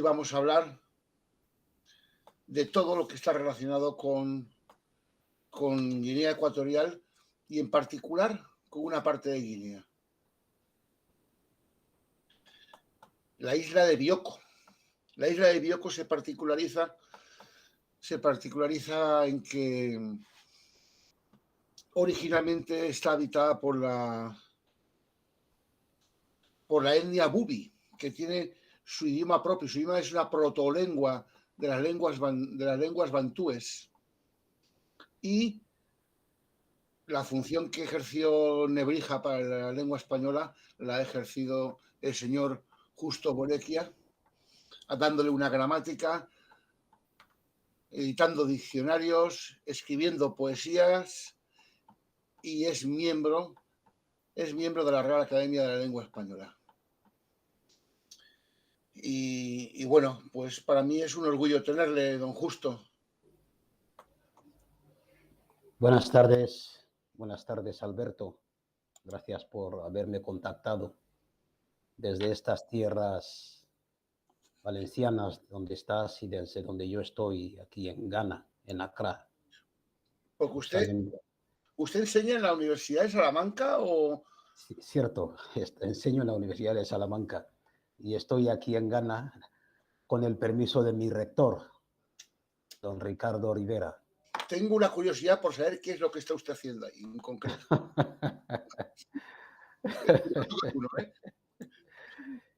hoy vamos a hablar de todo lo que está relacionado con Guinea Ecuatorial y en particular con una parte de Guinea, la isla de Bioko. La isla de Bioko se particulariza en que originalmente está habitada por la etnia Bubi, que tiene su idioma propio. Su idioma es una protolengua de las lenguas bantúes. Y la función que ejerció Nebrija para la lengua española la ha ejercido el señor Justo Borecchia, dándole una gramática, editando diccionarios, escribiendo poesías, y es miembro de la Real Academia de la Lengua Española. Y bueno, pues para mí es un orgullo tenerle, don Justo. Buenas tardes, Alberto. Gracias por haberme contactado desde estas tierras valencianas donde estás y desde donde yo estoy, aquí en Ghana, en Accra. Porque ¿usted enseña en la Universidad de Salamanca o...? Sí, cierto, enseño en la Universidad de Salamanca y estoy aquí en Ghana con el permiso de mi rector, don Ricardo Rivera. Tengo una curiosidad por saber qué es lo que está usted haciendo ahí en concreto.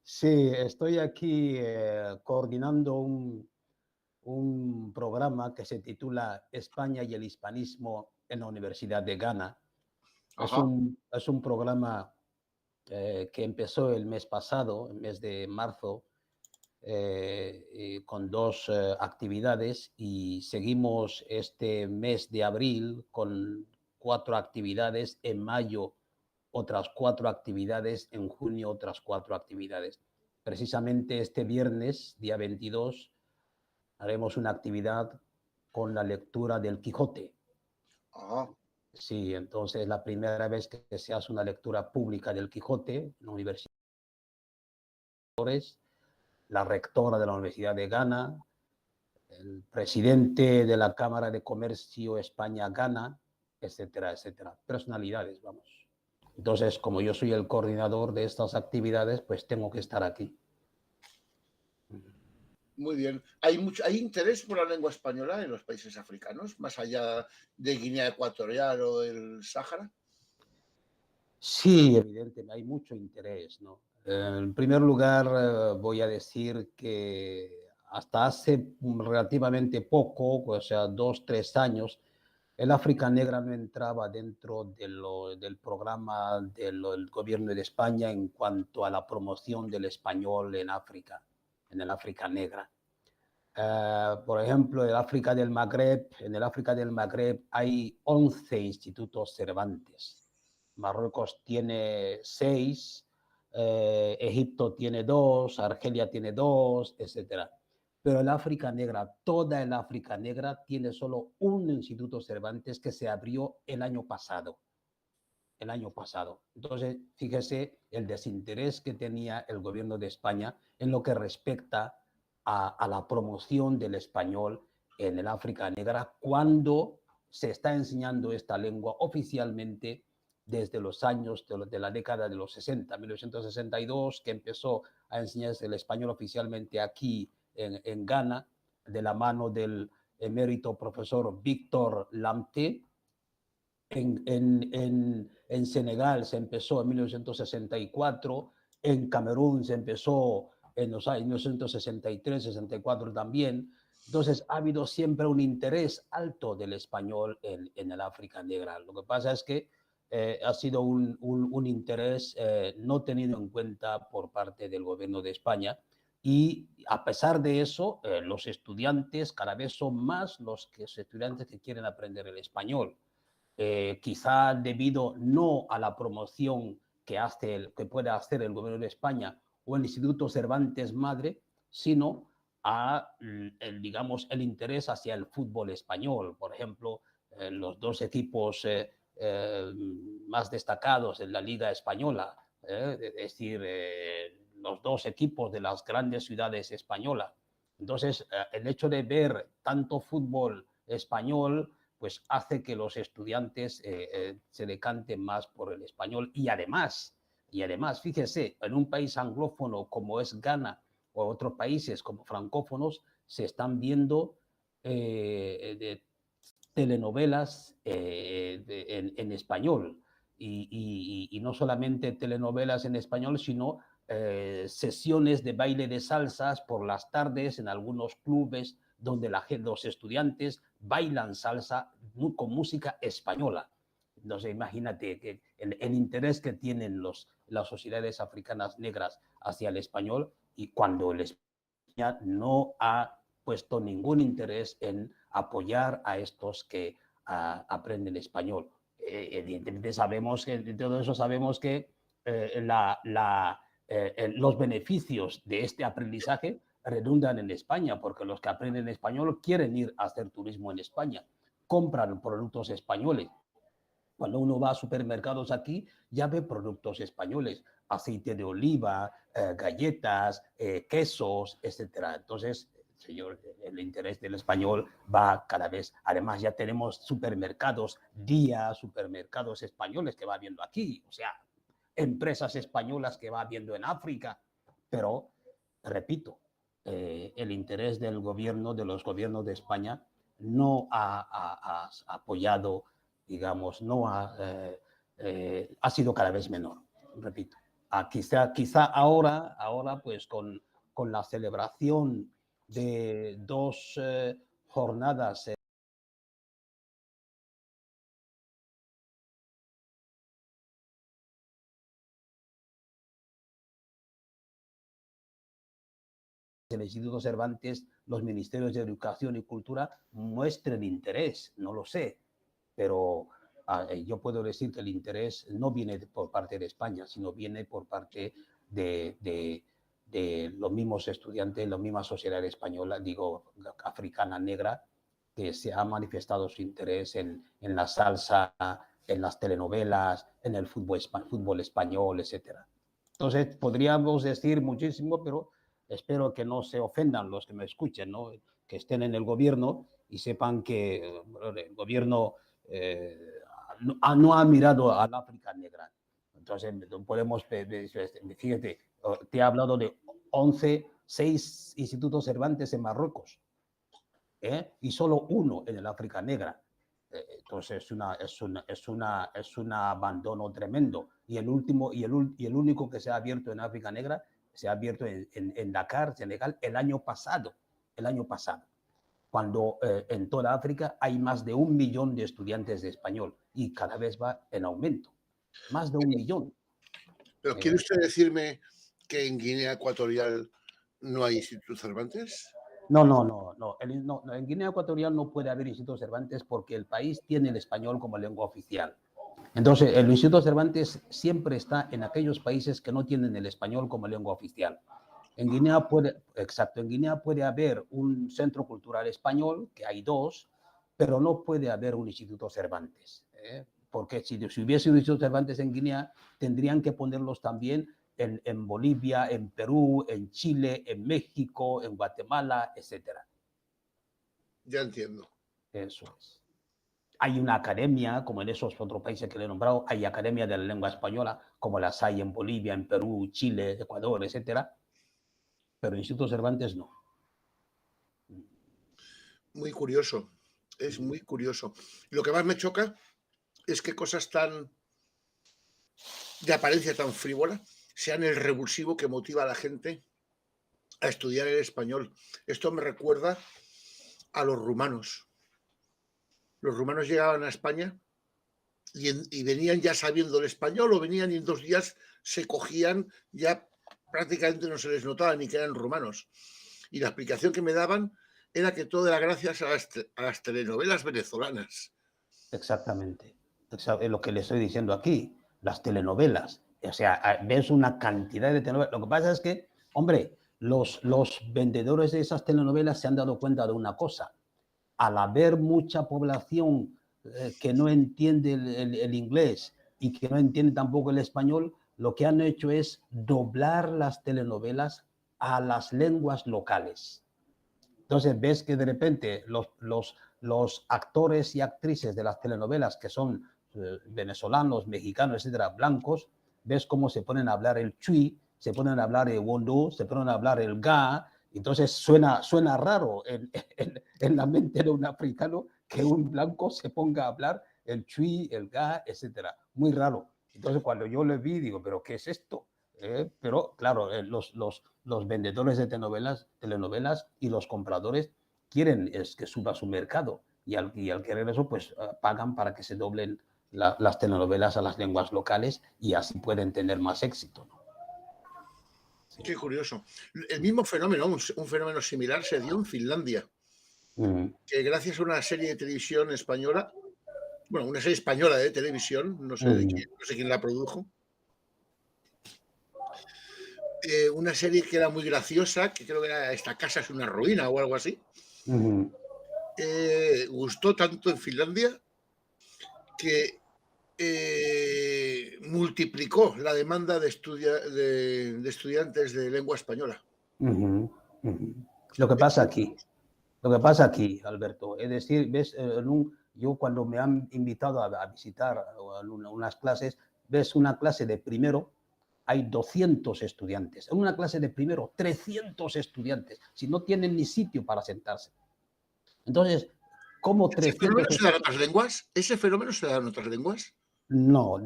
Sí, estoy aquí coordinando un programa que se titula España y el hispanismo en la Universidad de Ghana. Es un programa que empezó el mes pasado, el mes de marzo, con dos actividades, y seguimos este mes de abril con 4 actividades, en mayo otras 4 actividades, en junio otras 4 actividades. Precisamente este viernes, día 22, haremos una actividad con la lectura del Quijote. Sí, entonces la primera vez que se hace una lectura pública del Quijote en la Universidad, la rectora de la Universidad de Ghana, el presidente de la Cámara de Comercio España-Ghana, etcétera, etcétera. Personalidades, vamos. Entonces, como yo soy el coordinador de estas actividades, pues tengo que estar aquí. Muy bien. ¿Hay interés por la lengua española en los países africanos, más allá de Guinea Ecuatorial o del Sáhara? Sí, evidentemente, hay mucho interés, ¿no? En primer lugar, voy a decir que hasta hace relativamente poco, o sea, 2, 3 años, el África Negra no entraba dentro del programa del gobierno de España en cuanto a la promoción del español en África, en el África Negra. Por ejemplo, en el África del Magreb hay 11 institutos Cervantes. Marruecos tiene 6, Egipto tiene 2, Argelia tiene 2, etc. Pero el África Negra, toda el África Negra, tiene solo un instituto Cervantes que se abrió el año pasado. Entonces, fíjese el desinterés que tenía el gobierno de España en lo que respecta a la promoción del español en el África Negra, cuando se está enseñando esta lengua oficialmente desde los años de la década de los 60, 1962, que empezó a enseñarse el español oficialmente aquí en Ghana, de la mano del emérito profesor Víctor Lamte. En Senegal se empezó en 1964, en Camerún se empezó en los años 1963, 64 también. Entonces ha habido siempre un interés alto del español en el África Negra. Lo que pasa es que ha sido un interés no tenido en cuenta por parte del gobierno de España, y a pesar de eso, los estudiantes cada vez son más los estudiantes que quieren aprender el español. Quizá debido no a la promoción que puede hacer el gobierno de España o el Instituto Cervantes Madre, sino a digamos, el interés hacia el fútbol español. Por ejemplo, los 2 equipos más destacados en la Liga Española, es decir, los dos equipos de las grandes ciudades españolas. Entonces, el hecho de ver tanto fútbol español, pues hace que los estudiantes se decanten más por el español. Y además, fíjese, en un país anglófono como es Ghana o otros países como francófonos, se están viendo telenovelas en español. Y no solamente telenovelas en español, sino sesiones de baile de salsas por las tardes en algunos clubes donde los estudiantes bailan salsa con música española. Entonces, imagínate que el interés que tienen las sociedades africanas negras hacia el español, y cuando el España no ha puesto ningún interés en apoyar a estos que aprenden español. Evidentemente sabemos que, de todo eso sabemos que los beneficios de este aprendizaje redundan en España, porque los que aprenden español quieren ir a hacer turismo en España, compran productos españoles. Cuando uno va a supermercados aquí, ya ve productos españoles, aceite de oliva, galletas, quesos, etc. Entonces, señor, el interés del español va cada vez. Además, ya tenemos supermercados españoles que va viendo aquí, o sea, empresas españolas que va viendo en África. Pero, repito, el interés del gobierno, de los gobiernos de España, no ha apoyado, digamos, ha sido cada vez menor, repito. Quizá ahora pues con la celebración de dos jornadas el Instituto Cervantes, los ministerios de Educación y Cultura muestren interés, no lo sé, pero yo puedo decir que el interés no viene por parte de España, sino viene por parte de los mismos estudiantes, la misma sociedad española, digo, africana negra, que se ha manifestado su interés en la salsa, en las telenovelas, en el fútbol español, etc. Entonces, podríamos decir muchísimo, pero espero que no se ofendan los que me escuchen, ¿no? Que estén en el gobierno y sepan que el gobierno no ha mirado al África negra. Entonces, podemos, fíjate, te he hablado de 6 institutos Cervantes en Marruecos, y solo uno en el África negra. Entonces es un abandono tremendo. Y el único que se ha abierto en África negra se ha abierto en Dakar, Senegal, el año pasado, cuando en toda África hay más de 1 millón de estudiantes de español y cada vez va en aumento. Más de 1 millón. ¿Pero quiere usted decirme que en Guinea Ecuatorial no hay Instituto Cervantes? No. En Guinea Ecuatorial no puede haber Instituto Cervantes porque el país tiene el español como lengua oficial. Entonces, el Instituto Cervantes siempre está en aquellos países que no tienen el español como lengua oficial. En Guinea puede haber un centro cultural español, que hay 2, pero no puede haber un Instituto Cervantes. Porque si hubiese un Instituto Cervantes en Guinea, tendrían que ponerlos también en Bolivia, en Perú, en Chile, en México, en Guatemala, etc. Ya entiendo. Eso es. Hay una academia, como en esos otros países que le he nombrado, hay academia de la lengua española, como las hay en Bolivia, en Perú, Chile, Ecuador, etc. Pero el Instituto Cervantes no. Muy curioso, es muy curioso. Lo que más me choca es que cosas de apariencia tan frívola sean el revulsivo que motiva a la gente a estudiar el español. Esto me recuerda a los rumanos. Los rumanos llegaban a España y venían ya sabiendo el español, o venían y en 2 días se cogían, ya prácticamente no se les notaba ni que eran rumanos. Y la explicación que me daban era que todo era gracias a las telenovelas venezolanas. Exactamente. Es lo que le estoy diciendo aquí, las telenovelas. O sea, ves una cantidad de telenovelas. Lo que pasa es que, hombre, los vendedores de esas telenovelas se han dado cuenta de una cosa. Al haber mucha población que no entiende el inglés y que no entiende tampoco el español, lo que han hecho es doblar las telenovelas a las lenguas locales. Entonces ves que de repente los actores y actrices de las telenovelas que son venezolanos, mexicanos, etcétera, blancos, ves cómo se ponen a hablar el chui, se ponen a hablar el wondú, se ponen a hablar el ga. Entonces suena raro en la mente de un africano que un blanco se ponga a hablar el chui, el ga, etcétera. Muy raro. Entonces cuando yo lo vi, digo, ¿pero qué es esto? Pero claro, los vendedores de telenovelas y los compradores quieren es que suba su mercado y al querer eso, pues pagan para que se doblen las telenovelas a las lenguas locales y así pueden tener más éxito, ¿no? Sí. Qué curioso. El mismo fenómeno, un fenómeno similar, se dio en Finlandia, que gracias a una serie de televisión española, bueno, una serie española de televisión, no sé quién la produjo, una serie que era muy graciosa, que creo que era Esta casa es una ruina o algo así. Gustó tanto en Finlandia que multiplicó la demanda de estudiantes de lengua española. Lo que pasa aquí, Alberto, es decir, ves, yo cuando me han invitado a visitar unas clases, ves una clase de primero, hay 200 estudiantes. En una clase de primero, 300 estudiantes, si no tienen ni sitio para sentarse. Entonces, ¿cómo 300? ¿Ese fenómeno se da en otras lenguas? ¿Ese fenómeno se da en otras lenguas? No.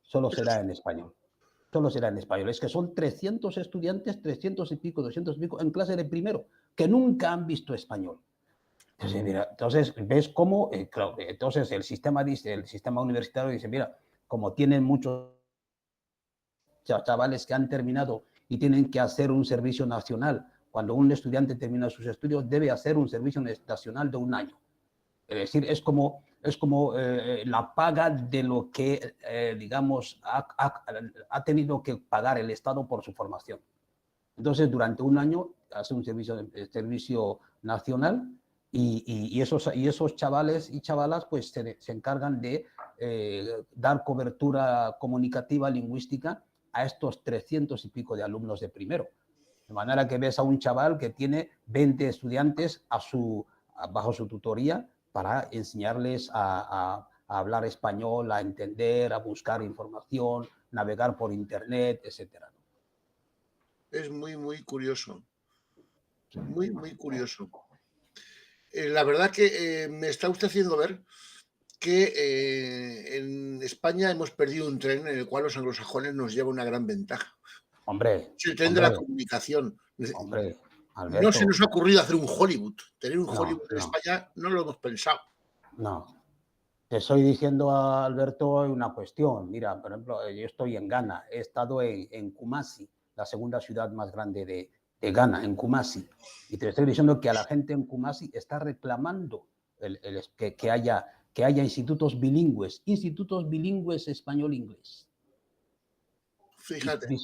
Solo será en español. Solo será en español. Es que son 300 estudiantes, 300 y pico, 200 y pico, en clase de primero, que nunca han visto español. Entonces, mira, entonces ves cómo, claro, entonces el sistema universitario dice, mira, como tienen muchos chavales que han terminado y tienen que hacer un servicio nacional, cuando un estudiante termina sus estudios debe hacer un servicio nacional de 1 año. Es decir, es como la paga de lo que, digamos, ha tenido que pagar el Estado por su formación. Entonces, durante 1 año hace un servicio nacional y esos chavales y chavalas pues se encargan de dar cobertura comunicativa, lingüística a estos 300 y pico de alumnos de primero. De manera que ves a un chaval que tiene 20 estudiantes bajo su tutoría para enseñarles a hablar español, a entender, a buscar información, navegar por internet, etcétera. Es muy, muy curioso. Muy, muy curioso. La verdad que me está usted haciendo ver que en España hemos perdido un tren en el cual los anglosajones nos lleva una gran ventaja. Hombre, Es el tren de la comunicación. Hombre, Alberto, no se nos ha ocurrido hacer un Hollywood. Tener un Hollywood en España no lo hemos pensado. No. Te estoy diciendo, Alberto, una cuestión. Mira, por ejemplo, yo estoy en Ghana. He estado en Kumasi, la segunda ciudad más grande de Ghana, en Kumasi. Y te estoy diciendo que a la gente en Kumasi está reclamando que haya institutos bilingües español-inglés. Fíjate.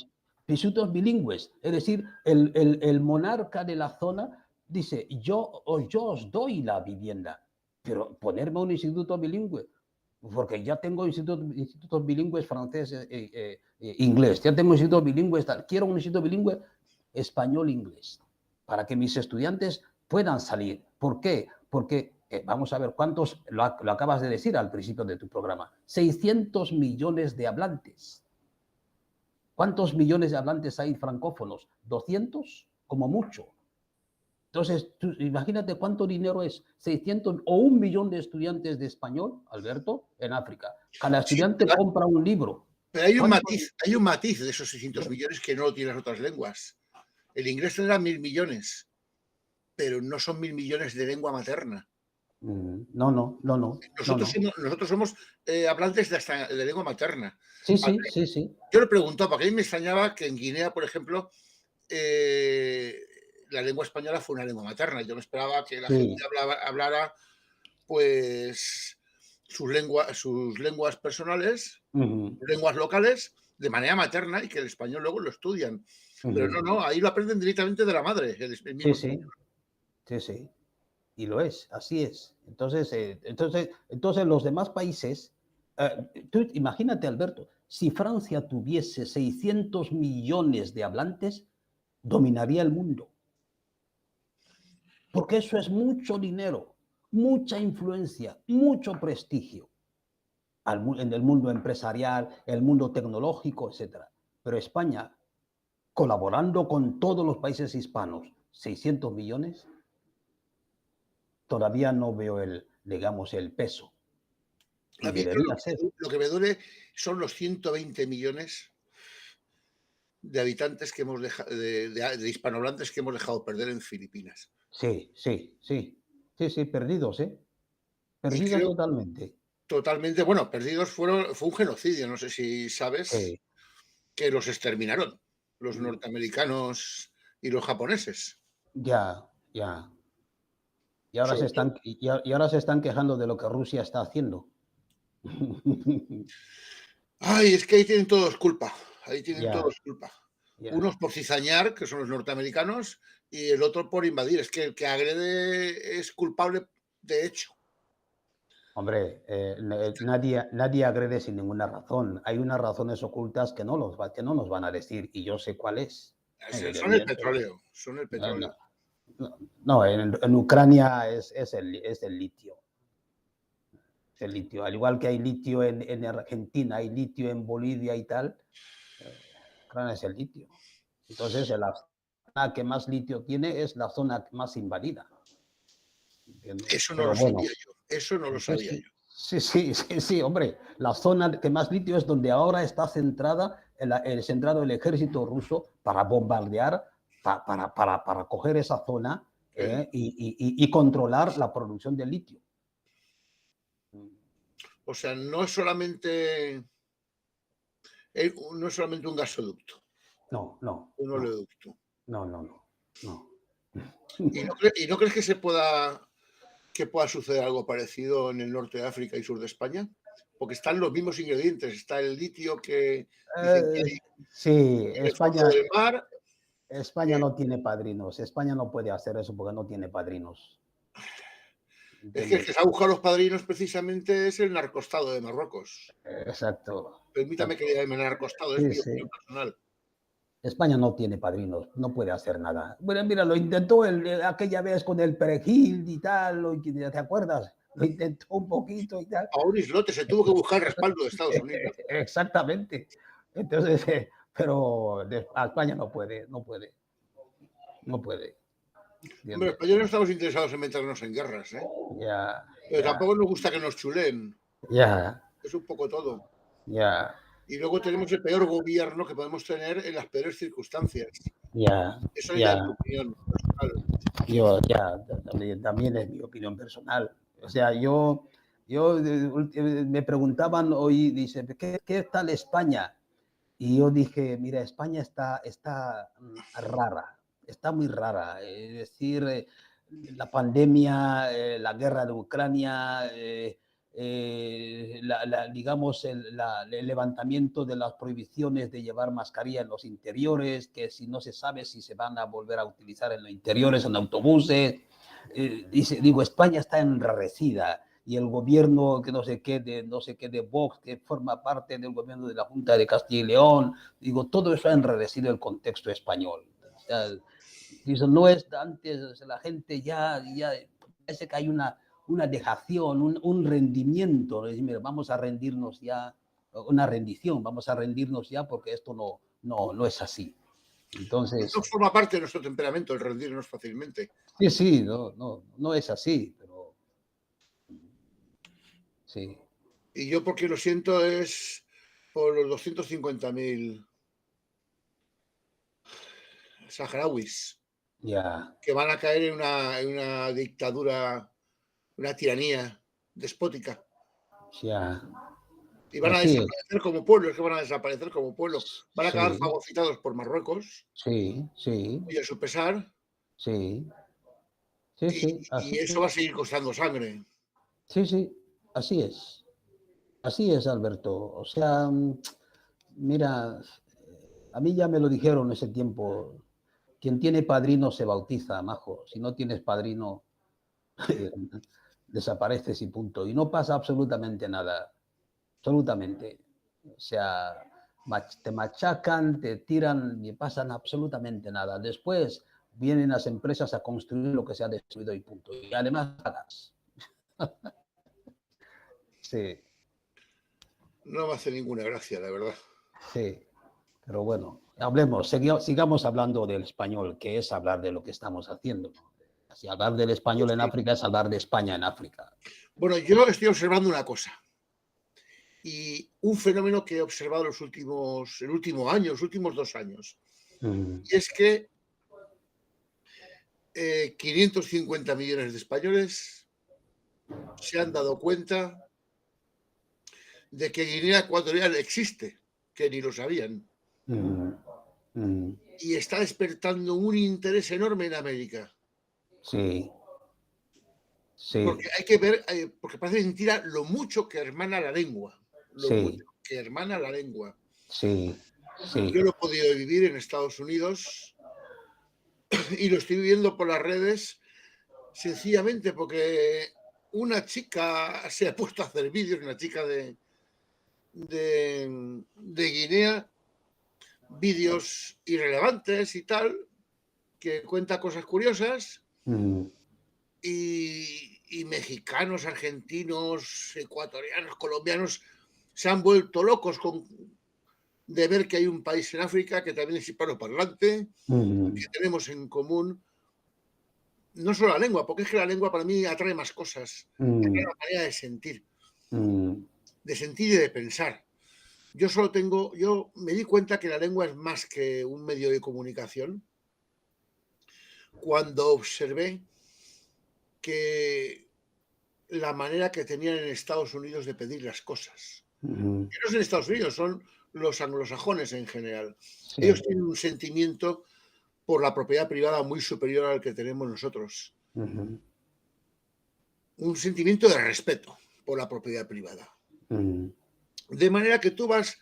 Institutos bilingües. Es decir, el monarca de la zona dice, yo os doy la vivienda, pero ponerme un instituto bilingüe, porque ya tengo institutos bilingües francés, inglés, ya tengo institutos bilingües, quiero un instituto bilingüe español-inglés, para que mis estudiantes puedan salir. ¿Por qué? Porque, vamos a ver, ¿cuántos, lo acabas de decir al principio de tu programa, 600 millones de hablantes. ¿Cuántos millones de hablantes hay francófonos? ¿200? Como mucho. Entonces, imagínate cuánto dinero es, 600 o 1 millón de estudiantes de español, Alberto, en África. Cada estudiante compra un libro. Pero hay un matiz de esos 600 millones que no lo tienen las otras lenguas. El inglés tendrá 1.000 millones, pero no son 1.000 millones de lengua materna. No. Nosotros somos hablantes de lengua materna. Sí. Yo le preguntaba, porque a mí me extrañaba que en Guinea, por ejemplo, la lengua española fue una lengua materna. Yo me esperaba que la gente hablara, pues, sus lenguas personales, lenguas locales, de manera materna y que el español luego lo estudian. Pero no, ahí lo aprenden directamente de la madre. Sí. Y lo es, así es. Entonces los demás países, tú imagínate, Alberto, Si Francia tuviese 600 millones de hablantes, dominaría el mundo. Porque eso es mucho dinero, mucha influencia, mucho prestigio en el mundo empresarial, el mundo tecnológico, etc. Pero España, colaborando con todos los países hispanos, 600 millones, todavía no veo digamos, el peso. Y debería ser. Lo que me duele son los 120 millones de habitantes que hemos dejado, de hispanohablantes que hemos dejado perder en Filipinas. Sí, perdidos, ¿eh? Perdidos totalmente. Totalmente, bueno, perdidos fue un genocidio, no sé si sabes que los exterminaron, los norteamericanos y los japoneses. Ya. Y ahora se están quejando de lo que Rusia está haciendo. Ay, es que ahí tienen todos culpa. Ahí tienen todos culpa. Unos por cizañar, que son los norteamericanos, y el otro por invadir. Es que el que agrede es culpable de hecho. Hombre, nadie agrede sin ninguna razón. Hay unas razones ocultas que no nos van a decir, y yo sé cuál es. Son el petróleo. Son el petróleo. No, en Ucrania es el litio. Es el litio. Al igual que hay litio en Argentina, hay litio en Bolivia y tal, Ucrania es el litio. Entonces, la zona que más litio tiene es la zona más invadida. Eso no lo sabía yo. Eso no lo sabía yo. Sí, hombre. La zona que más litio es donde ahora está centrado el ejército ruso para bombardear, para coger esa zona y controlar la producción de litio. O sea, no es solamente un gasoducto. No. Un oleoducto. No. ¿Y no crees que pueda suceder algo parecido en el norte de África y sur de España? Porque están los mismos ingredientes. Está el litio que dicen que hay sí, en el fondo del mar. España no tiene padrinos. España no puede hacer eso porque no tiene padrinos. Es que el que se ha buscado los padrinos precisamente es el narcostado de Marruecos. Exacto. Permítame que diga narcostado, es mi opinión personal. España no tiene padrinos, no puede hacer nada. Bueno, mira, lo intentó aquella vez con el perejil y tal, ¿te acuerdas? Lo intentó un poquito y tal. A un islote se tuvo que buscar el respaldo de Estados Unidos. Exactamente. Entonces, pero a España no puede. Hombre, los españoles estamos interesados en meternos en guerras, ¿eh? Pero tampoco nos gusta que nos chulen. Es un poco todo. Y luego tenemos el peor gobierno que podemos tener en las peores circunstancias. Eso ya es mi opinión personal. También es mi opinión personal. O sea, yo me preguntaban hoy, dice, ¿qué tal España? Y yo dije, mira, España está rara, está muy rara. Es decir, la pandemia, la guerra de Ucrania, digamos, el levantamiento de las prohibiciones de llevar mascarilla en los interiores, que si no se sabe si se van a volver a utilizar en los interiores, en autobuses. Digo, España está enrarecida. Y el gobierno que no sé qué de Vox, que forma parte del gobierno de la Junta de Castilla y León, digo, todo eso ha enredecido el contexto español. O sea, digo, no es antes, la gente ya parece que hay una dejación, un rendimiento, es decir, mira, vamos a rendirnos ya, una rendición, vamos a rendirnos ya porque esto no es así. Entonces, esto forma parte de nuestro temperamento, el rendirnos fácilmente. Sí, no es así, pero sí. Y yo porque lo siento es por los 250.000 saharauis que van a caer en una dictadura, una tiranía despótica. Y van a desaparecer como pueblo, es que van a desaparecer como pueblo. Van a acabar fagocitados por Marruecos. Sí. Y a su pesar. Sí. Y eso va a seguir costando sangre. Sí, así es. Así es, Alberto. O sea, mira, a mí ya me lo dijeron ese tiempo. Quien tiene padrino se bautiza, majo. Si no tienes padrino, desapareces y punto. Y no pasa absolutamente nada. Absolutamente. O sea, te machacan, te tiran y pasan absolutamente nada. Después vienen las empresas a construir lo que se ha destruido y punto. Y además pagas. Sí, No me hace ninguna gracia, la verdad. sí. Pero bueno, sigamos hablando del español, que es hablar de lo que estamos haciendo. Si hablar del español en África es hablar de España en África. Bueno, yo estoy observando una cosa. Y un fenómeno que he observado el último año, los últimos 2 años. Y es que 550 millones de españoles se han dado cuenta de que Guinea Ecuatorial existe, que ni lo sabían. Y está despertando un interés enorme en América. Sí. Sí. Porque hay que ver, porque parece mentira lo mucho que hermana la lengua. Lo mucho que hermana la lengua. Sí. Sí. Yo lo he podido vivir en Estados Unidos y lo estoy viviendo por las redes sencillamente porque una chica se ha puesto a hacer vídeos, una chica de Guinea, vídeos irrelevantes y tal, que cuenta cosas curiosas, y mexicanos, argentinos, ecuatorianos, colombianos se han vuelto locos de ver que hay un país en África que también es hispanoparlante, que tenemos en común no solo la lengua, porque es que la lengua para mí atrae más cosas, atrae la manera de sentir y de pensar. Yo me di cuenta que la lengua es más que un medio de comunicación cuando observé que la manera que tenían en Estados Unidos de pedir las cosas. Que no es en Estados Unidos, son los anglosajones en general. Sí. Ellos tienen un sentimiento por la propiedad privada muy superior al que tenemos nosotros. Un sentimiento de respeto por la propiedad privada. De manera que tú vas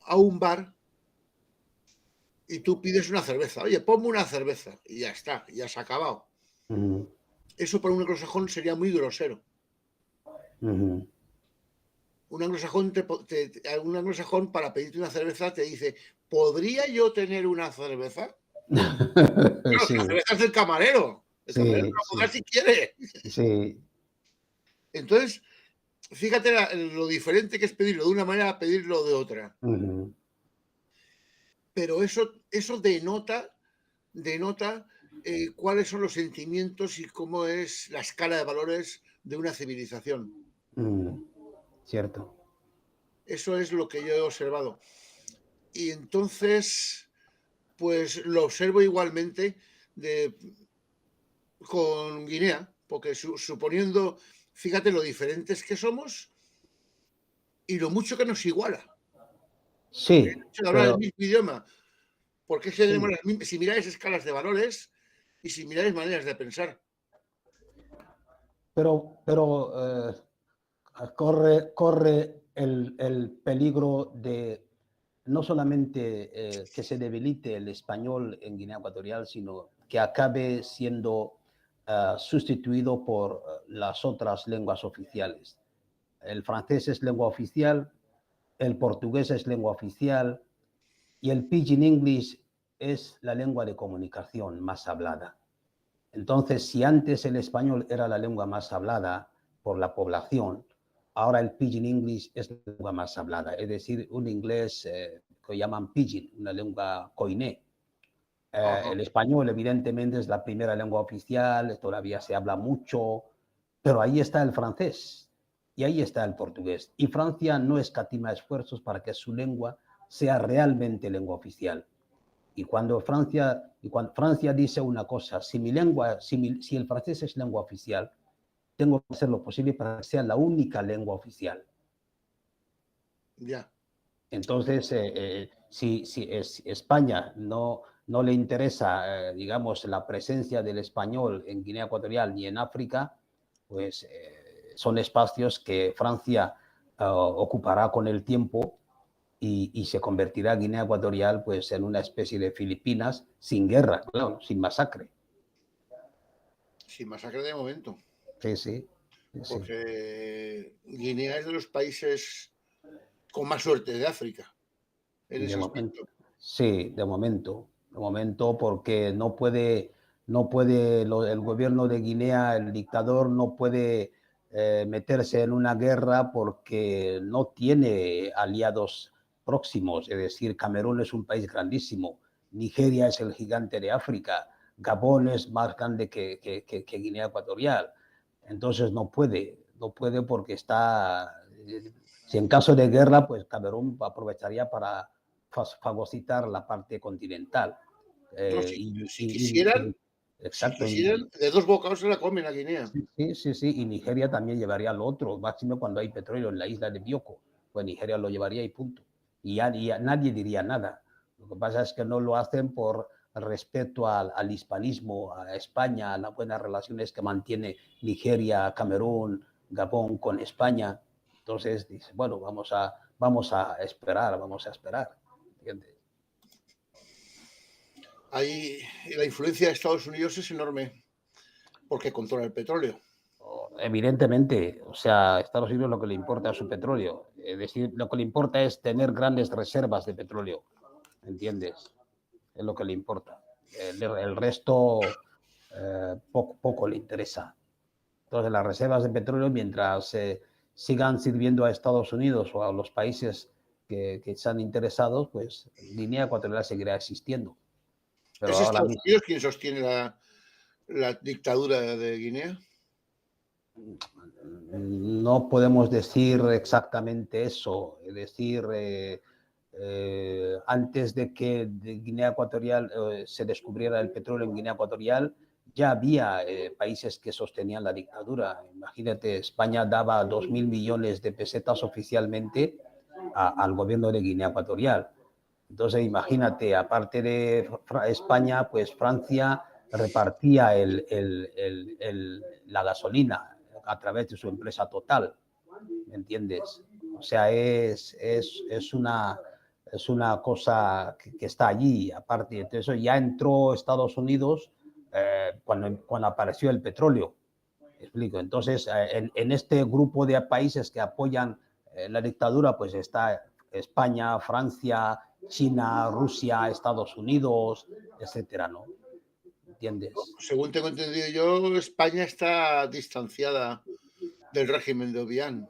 a un bar y tú pides una cerveza. Oye, ponme una cerveza. Y ya está, ya se ha acabado. Eso para un anglosajón sería muy grosero. Un anglosajón, un anglosajón para pedirte una cerveza te dice, ¿podría yo tener una cerveza? Pero sí. La cerveza es del camarero. El camarero la puede si quiere. Sí. Entonces, fíjate lo diferente que es pedirlo de una manera a pedirlo de otra. Pero eso denota cuáles son los sentimientos y cómo es la escala de valores de una civilización. Cierto. Eso es lo que yo he observado. Y entonces, pues lo observo igualmente con Guinea, porque suponiendo, fíjate lo diferentes que somos y lo mucho que nos iguala. Sí. El hecho de hablar el mismo idioma. Porque si tenemos las mismas, si miráis escalas de valores y si miráis maneras de pensar. Pero corre el peligro de no solamente que se debilite el español en Guinea Ecuatorial, sino que acabe siendo sustituido por las otras lenguas oficiales. El francés es lengua oficial, el portugués es lengua oficial y el Pidgin English es la lengua de comunicación más hablada. Entonces, si antes el español era la lengua más hablada por la población, ahora el Pidgin English es la lengua más hablada, es decir, un inglés que llaman Pidgin, una lengua koiné. El español, evidentemente, es la primera lengua oficial, todavía se habla mucho, pero ahí está el francés y ahí está el portugués. Y Francia no escatima esfuerzos para que su lengua sea realmente lengua oficial. Y cuando Francia dice una cosa, si el francés es lengua oficial, tengo que hacer lo posible para que sea la única lengua oficial. Ya. Entonces, si España no le interesa, digamos, la presencia del español en Guinea Ecuatorial ni en África, pues son espacios que Francia ocupará con el tiempo y se convertirá Guinea Ecuatorial pues, en una especie de Filipinas sin guerra, claro, sin masacre. Sin masacre de momento. Sí. Porque Guinea es de los países con más suerte de África en ese De momento, aspecto. sí, de momento porque el gobierno de Guinea, el dictador no puede meterse en una guerra porque no tiene aliados próximos, es decir, Camerún es un país grandísimo, Nigeria es el gigante de África, Gabón es más grande que Guinea Ecuatorial, entonces no puede porque está, si en caso de guerra, pues Camerún aprovecharía para fagocitar la parte continental. No, Eh, si, y, si y, quisieran, y, si exacto. quisieran, de dos bocados se la comen a Guinea. Sí, sí, sí, y Nigeria también llevaría al otro, máximo cuando hay petróleo en la isla de Bioko, pues Nigeria lo llevaría y punto. Ya nadie diría nada. Lo que pasa es que no lo hacen por respeto al hispanismo, a España, a las buenas relaciones que mantiene Nigeria, Camerún, Gabón con España. Entonces dice, bueno, vamos a esperar, ¿entiendes? Ahí la influencia de Estados Unidos es enorme porque controla el petróleo. Evidentemente, o sea, a Estados Unidos lo que le importa es su petróleo. Es decir, lo que le importa es tener grandes reservas de petróleo, ¿entiendes? Es lo que le importa. El resto poco le interesa. Entonces, las reservas de petróleo, mientras sigan sirviendo a Estados Unidos o a los países que están interesados, pues Guinea Ecuatorial seguirá existiendo. Pero ¿Es ahora Estados mismo Unidos quien sostiene la dictadura de Guinea? no podemos decir exactamente eso. Es decir, antes de que Guinea Ecuatorial se descubriera el petróleo en Guinea Ecuatorial, ya había países que sostenían la dictadura. Imagínate, España daba 2.000 millones de pesetas oficialmente al gobierno de Guinea Ecuatorial. Entonces, imagínate, aparte de España, pues Francia repartía la gasolina a través de su empresa Total, ¿me entiendes? O sea, es una cosa que está allí. Aparte de eso, ya entró Estados Unidos cuando apareció el petróleo. ¿Me explico? Entonces, en este grupo de países que apoyan la dictadura, pues está España, Francia, China, Rusia, Estados Unidos, etcétera, ¿no? ¿Entiendes? Según tengo entendido yo, España está distanciada del régimen de Obiang.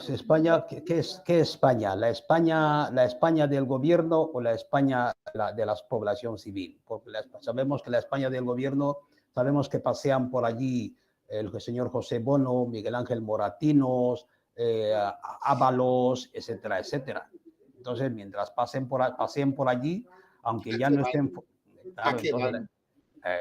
España, ¿qué es España? La España del gobierno o la España de la población civil? Porque sabemos que la España del gobierno, sabemos que pasean por allí el señor José Bono, Miguel Ángel Moratinos, Ábalos, etcétera, etcétera. Entonces, mientras paseen por allí, aunque ¿A ya qué no estén, van? ¿A claro, qué entonces van?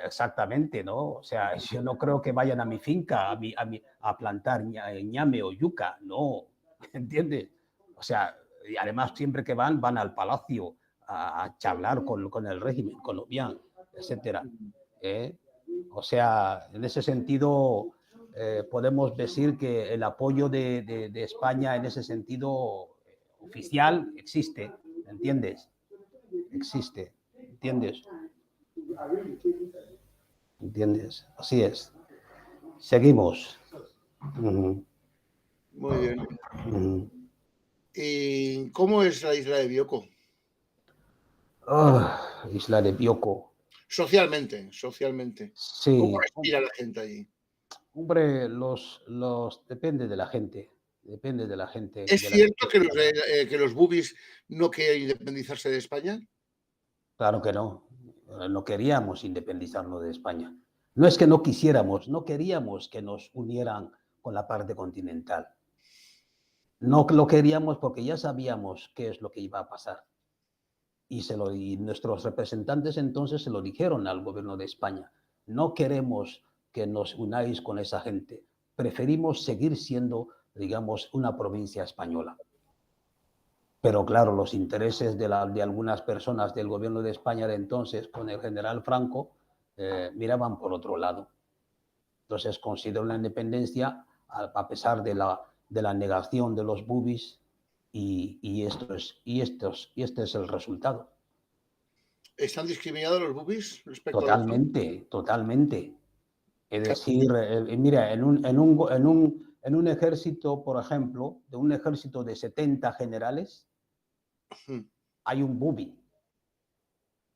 exactamente, ¿no? O sea, yo no creo que vayan a mi finca a plantar ñame o yuca, no, ¿entiendes? O sea, y además siempre que van al palacio a charlar con el régimen colombiano, etcétera. ¿eh? O sea, en ese sentido, podemos decir que el apoyo de España en ese sentido oficial existe, ¿entiendes? Existe, ¿entiendes? ¿Entiendes? Así es. Seguimos. Uh Muy bien. -huh. ¿Y cómo es la isla de Bioko? Isla de Bioko. Socialmente. ¿Cómo Sí, respira la gente allí? hombre, depende de la gente. Depende de la gente ¿Es de la que cierto esté. que los bubis no quieren independizarse de España? Claro que no. No queríamos independizarnos de España. No es que no quisiéramos, no queríamos que nos unieran con la parte continental. No lo queríamos porque ya sabíamos qué es lo que iba a pasar. Y nuestros representantes entonces se lo dijeron al gobierno de España. No queremos que nos unáis con esa gente. Preferimos seguir siendo, digamos, una provincia española. Pero claro, los intereses de algunas personas del gobierno de España de entonces, con el general Franco, miraban por otro lado. Entonces consideró la independencia a pesar de la negación de los bubis este es el resultado. ¿Están discriminados los bubis respecto a los otros? Totalmente, totalmente. Es decir, mira, en un en un ejército, por ejemplo, de un ejército de 70 generales, hay un bubi.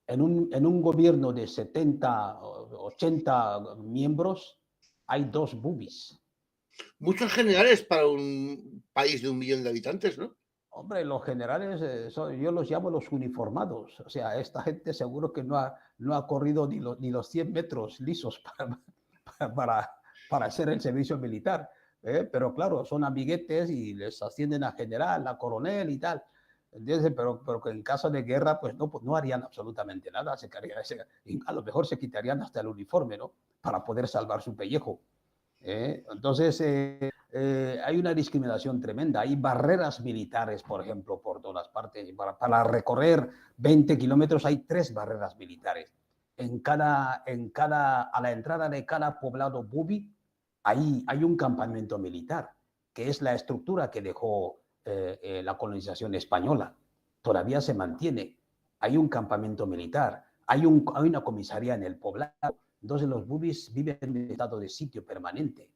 En un gobierno de 70, 80 miembros, hay 2 bubis. Muchos generales para un país de 1 millón de habitantes, ¿no? Hombre, los generales, yo los llamo los uniformados. O sea, esta gente seguro que no ha corrido ni los 100 metros lisos para hacer el servicio militar. Pero claro, son amiguetes y les ascienden a general, a coronel y tal. ¿Entiendes? Pero que en caso de guerra, pues no harían absolutamente nada. A lo mejor se quitarían hasta el uniforme, ¿no? Para poder salvar su pellejo. Entonces, hay una discriminación tremenda. Hay barreras militares, por ejemplo, por todas partes. Para recorrer 20 kilómetros hay 3 barreras militares. A la entrada de cada poblado bubi hay un campamento militar, que es la estructura que dejó la colonización española. Todavía se mantiene. Hay un campamento militar, hay una comisaría en el poblado. Entonces los bubis viven en estado de sitio permanente.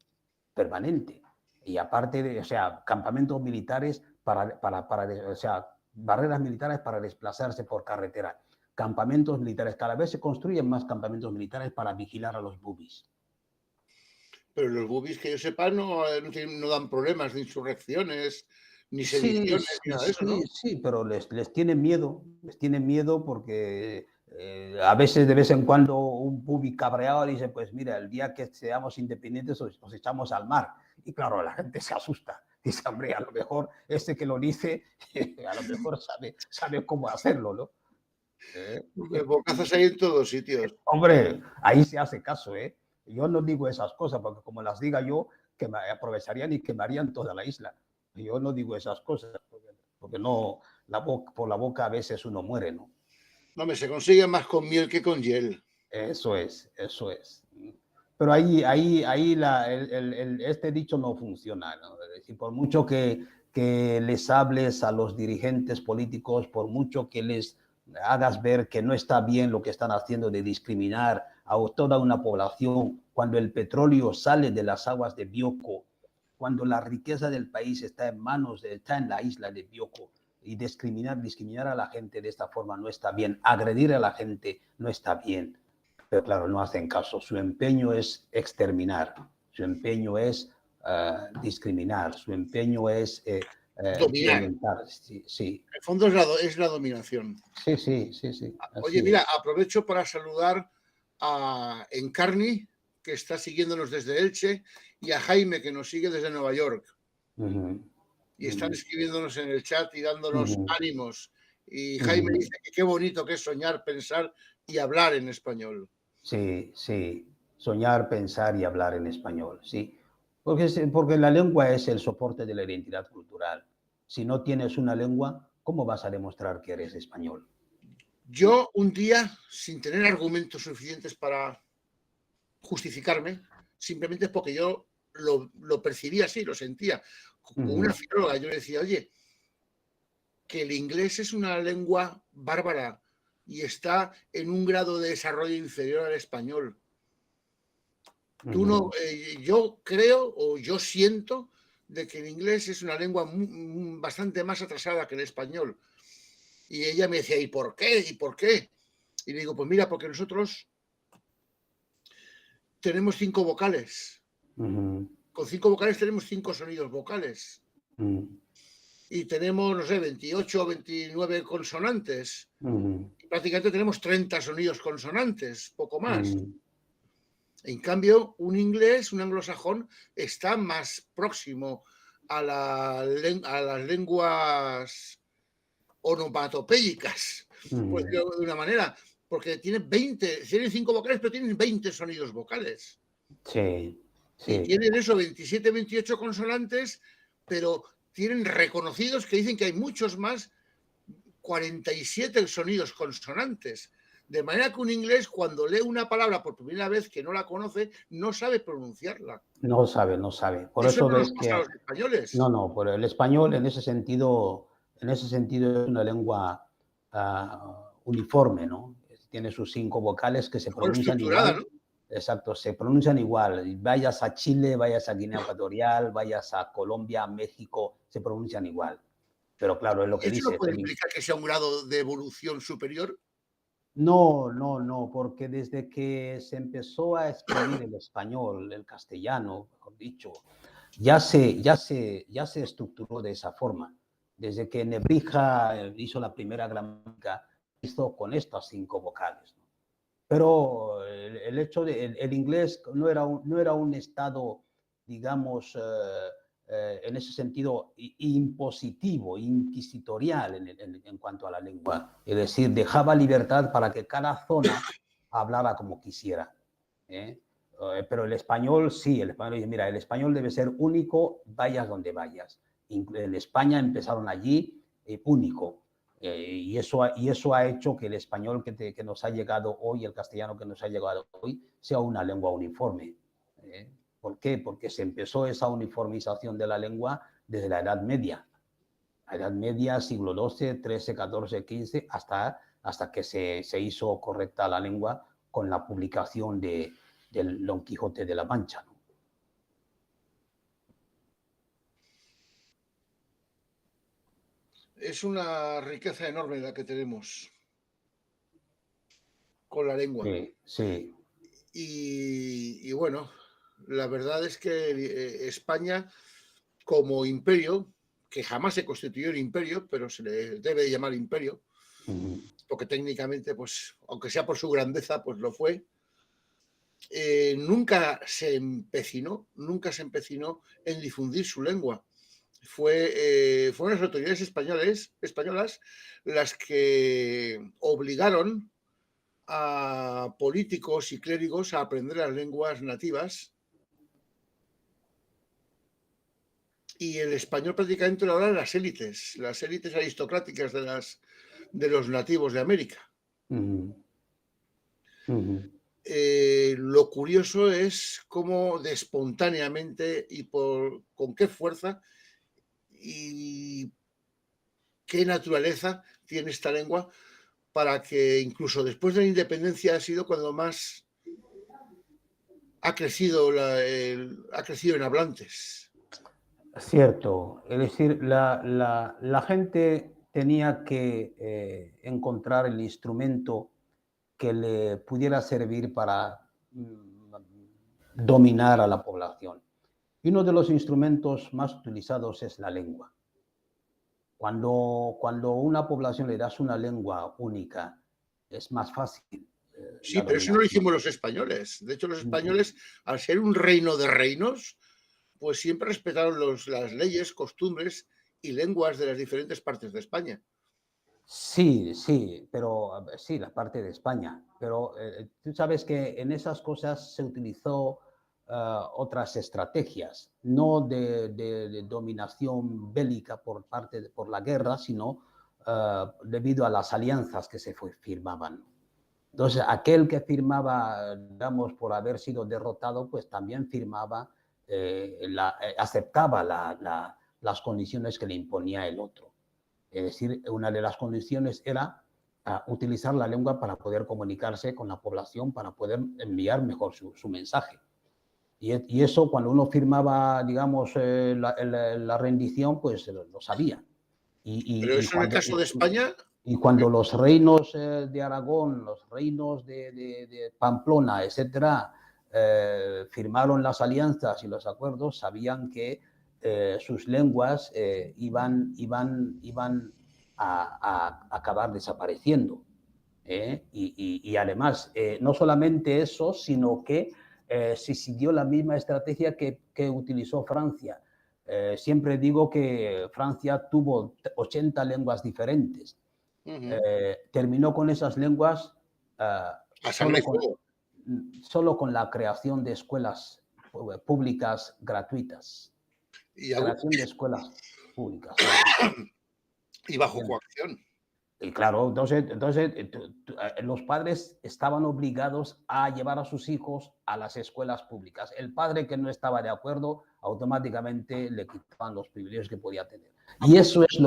Y aparte de, o sea, campamentos militares o sea, barreras militares para desplazarse por carretera. Campamentos militares. Cada vez se construyen más campamentos militares para vigilar a los bubis. Pero los bubis, que yo sepa, no dan problemas de insurrecciones, ni sediciones, ni nada de eso, ¿no? Sí, pero les tienen miedo porque a veces, de vez en cuando, un bubi cabreado dice, pues mira, el día que seamos independientes os echamos al mar. Y claro, la gente se asusta. Dice, hombre, a lo mejor este que lo dice, a lo mejor sabe cómo hacerlo, ¿no? Bocazas hay en todos sitios. Hombre, ahí se hace caso, ¿eh? Yo no digo esas cosas, porque como las diga yo, que me aprovecharían y quemarían toda la isla. Yo no digo esas cosas, porque no, por la boca a veces uno muere, ¿no? No, se consigue más con miel que con hiel. Eso es. Pero ahí este dicho no funciona, ¿no? Es decir, por mucho que les hables a los dirigentes políticos, por mucho que les hagas ver que no está bien lo que están haciendo de discriminar a toda una población, cuando el petróleo sale de las aguas de Bioko, cuando la riqueza del país está en la isla de Bioko, y discriminar a la gente de esta forma no está bien, agredir a la gente no está bien. Pero claro, no hacen caso. Su empeño es exterminar, su empeño es discriminar, su empeño es dominar. violentar. Sí. En el fondo es la dominación. Sí. Oye, mira, aprovecho para saludar a Encarni, que está siguiéndonos desde Elche, y a Jaime, que nos sigue desde Nueva York. Y están escribiéndonos en el chat y dándonos ánimos. Y Jaime dice que qué bonito que es soñar, pensar y hablar en español. Sí. Soñar, pensar y hablar en español, sí. Porque la lengua es el soporte de la identidad cultural. Si no tienes una lengua, ¿cómo vas a demostrar que eres español? Yo un día, sin tener argumentos suficientes para justificarme, simplemente porque yo lo percibía así, lo sentía. Con una filóloga yo le decía, oye, que el inglés es una lengua bárbara y está en un grado de desarrollo inferior al español. Tú no, yo creo o yo siento de que el inglés es una lengua bastante más atrasada que el español. Y ella me decía, ¿y por qué? Y le digo, pues mira, porque nosotros tenemos 5 vocales. Con 5 vocales tenemos 5 sonidos vocales. Y tenemos, no sé, 28 o 29 consonantes. Y prácticamente tenemos 30 sonidos consonantes, poco más. En cambio, un inglés, un anglosajón, está más próximo a las lenguas onomatopéyicas, por decirlo de una manera, porque tienen 5 vocales, pero tienen 20 sonidos vocales. Sí. Y tienen eso, 27, 28 consonantes, pero tienen reconocidos que dicen que hay muchos más, 47 sonidos consonantes. De manera que un inglés, cuando lee una palabra por primera vez que no la conoce, no sabe pronunciarla. No sabe. Por eso no ves nos pasa a los españoles. No, pero el español en ese sentido es una lengua uniforme, ¿no? Tiene sus 5 vocales que se pronuncian igual. ¿No? Exacto, se pronuncian igual. Vayas a Chile, vayas a Guinea Ecuatorial, vayas a Colombia, México, se pronuncian igual. Pero claro, es lo ¿Y que eso no dices. puede implicar que sea un grado de evolución superior? No, no, no, porque desde que se empezó a escribir el español, el castellano, mejor dicho, ya se estructuró de esa forma. Desde que Nebrija hizo la primera gramática, hizo con estas 5 vocales, ¿no? Pero el hecho de el inglés no era un estado, digamos, en ese sentido impositivo, inquisitorial en cuanto a la lengua. Es decir, dejaba libertad para que cada zona hablara como quisiera, ¿eh? Pero el español sí, el español dice, mira, el español debe ser único, vayas donde vayas. En España empezaron allí, único. Y eso ha hecho que el español que nos ha llegado hoy, el castellano que nos ha llegado hoy, sea una lengua uniforme. ¿Eh? ¿Por qué? Porque se empezó esa uniformización de la lengua desde la Edad Media. La Edad Media, siglo XII, XIII, XIV, XV, hasta que se hizo correcta la lengua con la publicación del Don Quijote de la Mancha, ¿no? Es una riqueza enorme la que tenemos con la lengua. Sí, sí. Y bueno, la verdad es que España, como imperio, que jamás se constituyó en imperio, pero se le debe llamar imperio, porque técnicamente, pues, aunque sea por su grandeza, pues lo fue, nunca se empecinó en difundir su lengua. Fueron las autoridades españolas las que obligaron a políticos y clérigos a aprender las lenguas nativas, y el español prácticamente lo hablan las élites aristocráticas de los nativos de América. Lo curioso es cómo de espontáneamente y con qué fuerza y qué naturaleza tiene esta lengua, para que incluso después de la independencia ha sido cuando más ha crecido en hablantes. Cierto, es decir, la gente tenía que encontrar el instrumento que le pudiera servir para dominar a la población. Y uno de los instrumentos más utilizados es la lengua. Cuando a una población le das una lengua única, es más fácil Sí, la pero eso no lo dominación. hicimos los españoles. De hecho, los españoles, al ser un reino de reinos, pues siempre respetaron las leyes, costumbres y lenguas de las diferentes partes de España. Sí, sí, pero sí, la parte de España. Pero tú sabes que en esas cosas se utilizó otras estrategias, no de dominación bélica por la guerra, sino debido a las alianzas que se firmaban. Entonces, aquel que firmaba, digamos, por haber sido derrotado, pues también firmaba, aceptaba las condiciones que le imponía el otro. Es decir, una de las condiciones era utilizar la lengua para poder comunicarse con la población, para poder enviar mejor su mensaje. Y eso, cuando uno firmaba, digamos, la rendición, pues lo sabía. Pero eso en el caso de España, Y cuando los reinos de Aragón, los reinos de Pamplona, etcétera, firmaron las alianzas y los acuerdos, sabían que sus lenguas iban a acabar desapareciendo. Y además, no solamente eso, sino que se siguió la misma estrategia que utilizó Francia. Siempre digo que Francia tuvo 80 lenguas diferentes. Terminó con esas lenguas a sangre y fuego. solo con la creación de escuelas públicas gratuitas. Creación de escuelas públicas gratuitas. Y bajo coacción. Y claro, entonces los padres estaban obligados a llevar a sus hijos a las escuelas públicas. El padre que no estaba de acuerdo, automáticamente le quitaban los privilegios que podía tener. Y eso es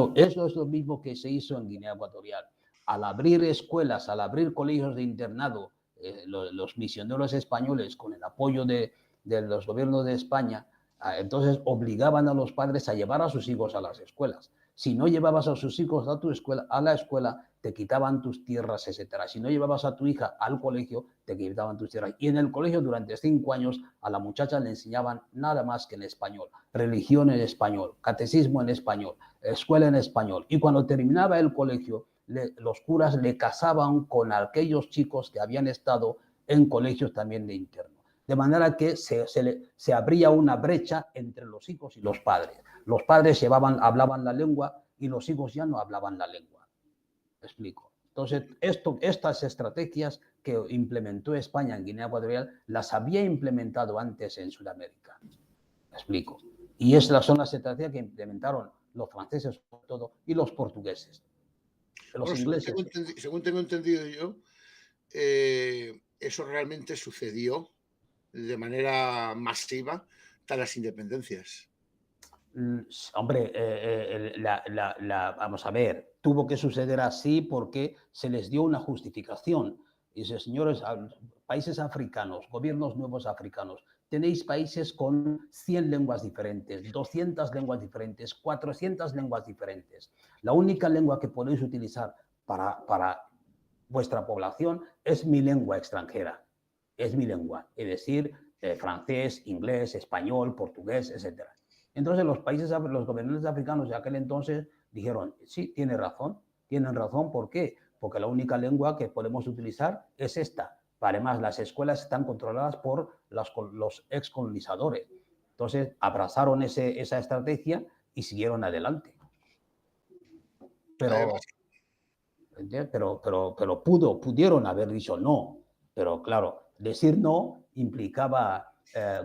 lo mismo que se hizo en Guinea Ecuatorial. Al abrir escuelas, al abrir colegios de internado los misioneros españoles, con el apoyo de los gobiernos de España, entonces obligaban a los padres a llevar a sus hijos a las escuelas. Si no llevabas a sus hijos a tu escuela, a la escuela, te quitaban tus tierras, etcétera. Si no llevabas a tu hija al colegio, te quitaban tus tierras. Y en el colegio durante 5 años a la muchacha le enseñaban nada más que en español, religión en español, catecismo en español, escuela en español. Y cuando terminaba el colegio, los curas le casaban con aquellos chicos que habían estado en colegios también de interno. De manera que se abría una brecha entre los hijos y los padres. Los padres hablaban la lengua y los hijos ya no hablaban la lengua. ¿Me explico? Entonces, estas estrategias que implementó España en Guinea Ecuatorial las había implementado antes en Sudamérica. ¿Me explico? Y esas son las estrategias que implementaron los franceses, sobre todo, y los portugueses. Los ingleses. Según tengo entendido yo, eso realmente sucedió de manera masiva tras las independencias. Hombre, vamos a ver, tuvo que suceder así porque se les dio una justificación. Dice, señores, países africanos, gobiernos nuevos africanos, tenéis países con 100 lenguas diferentes, 200 lenguas diferentes, 400 lenguas diferentes. La única lengua que podéis utilizar para vuestra población es mi lengua extranjera, es mi lengua, es decir, francés, inglés, español, portugués, etcétera. Entonces los gobernantes africanos de aquel entonces dijeron, sí, tienen razón, ¿por qué? Porque la única lengua que podemos utilizar es esta. Además, las escuelas están controladas por los excolonizadores. Entonces abrazaron esa estrategia y siguieron adelante. Pero pudieron haber dicho no. Pero claro, decir no implicaba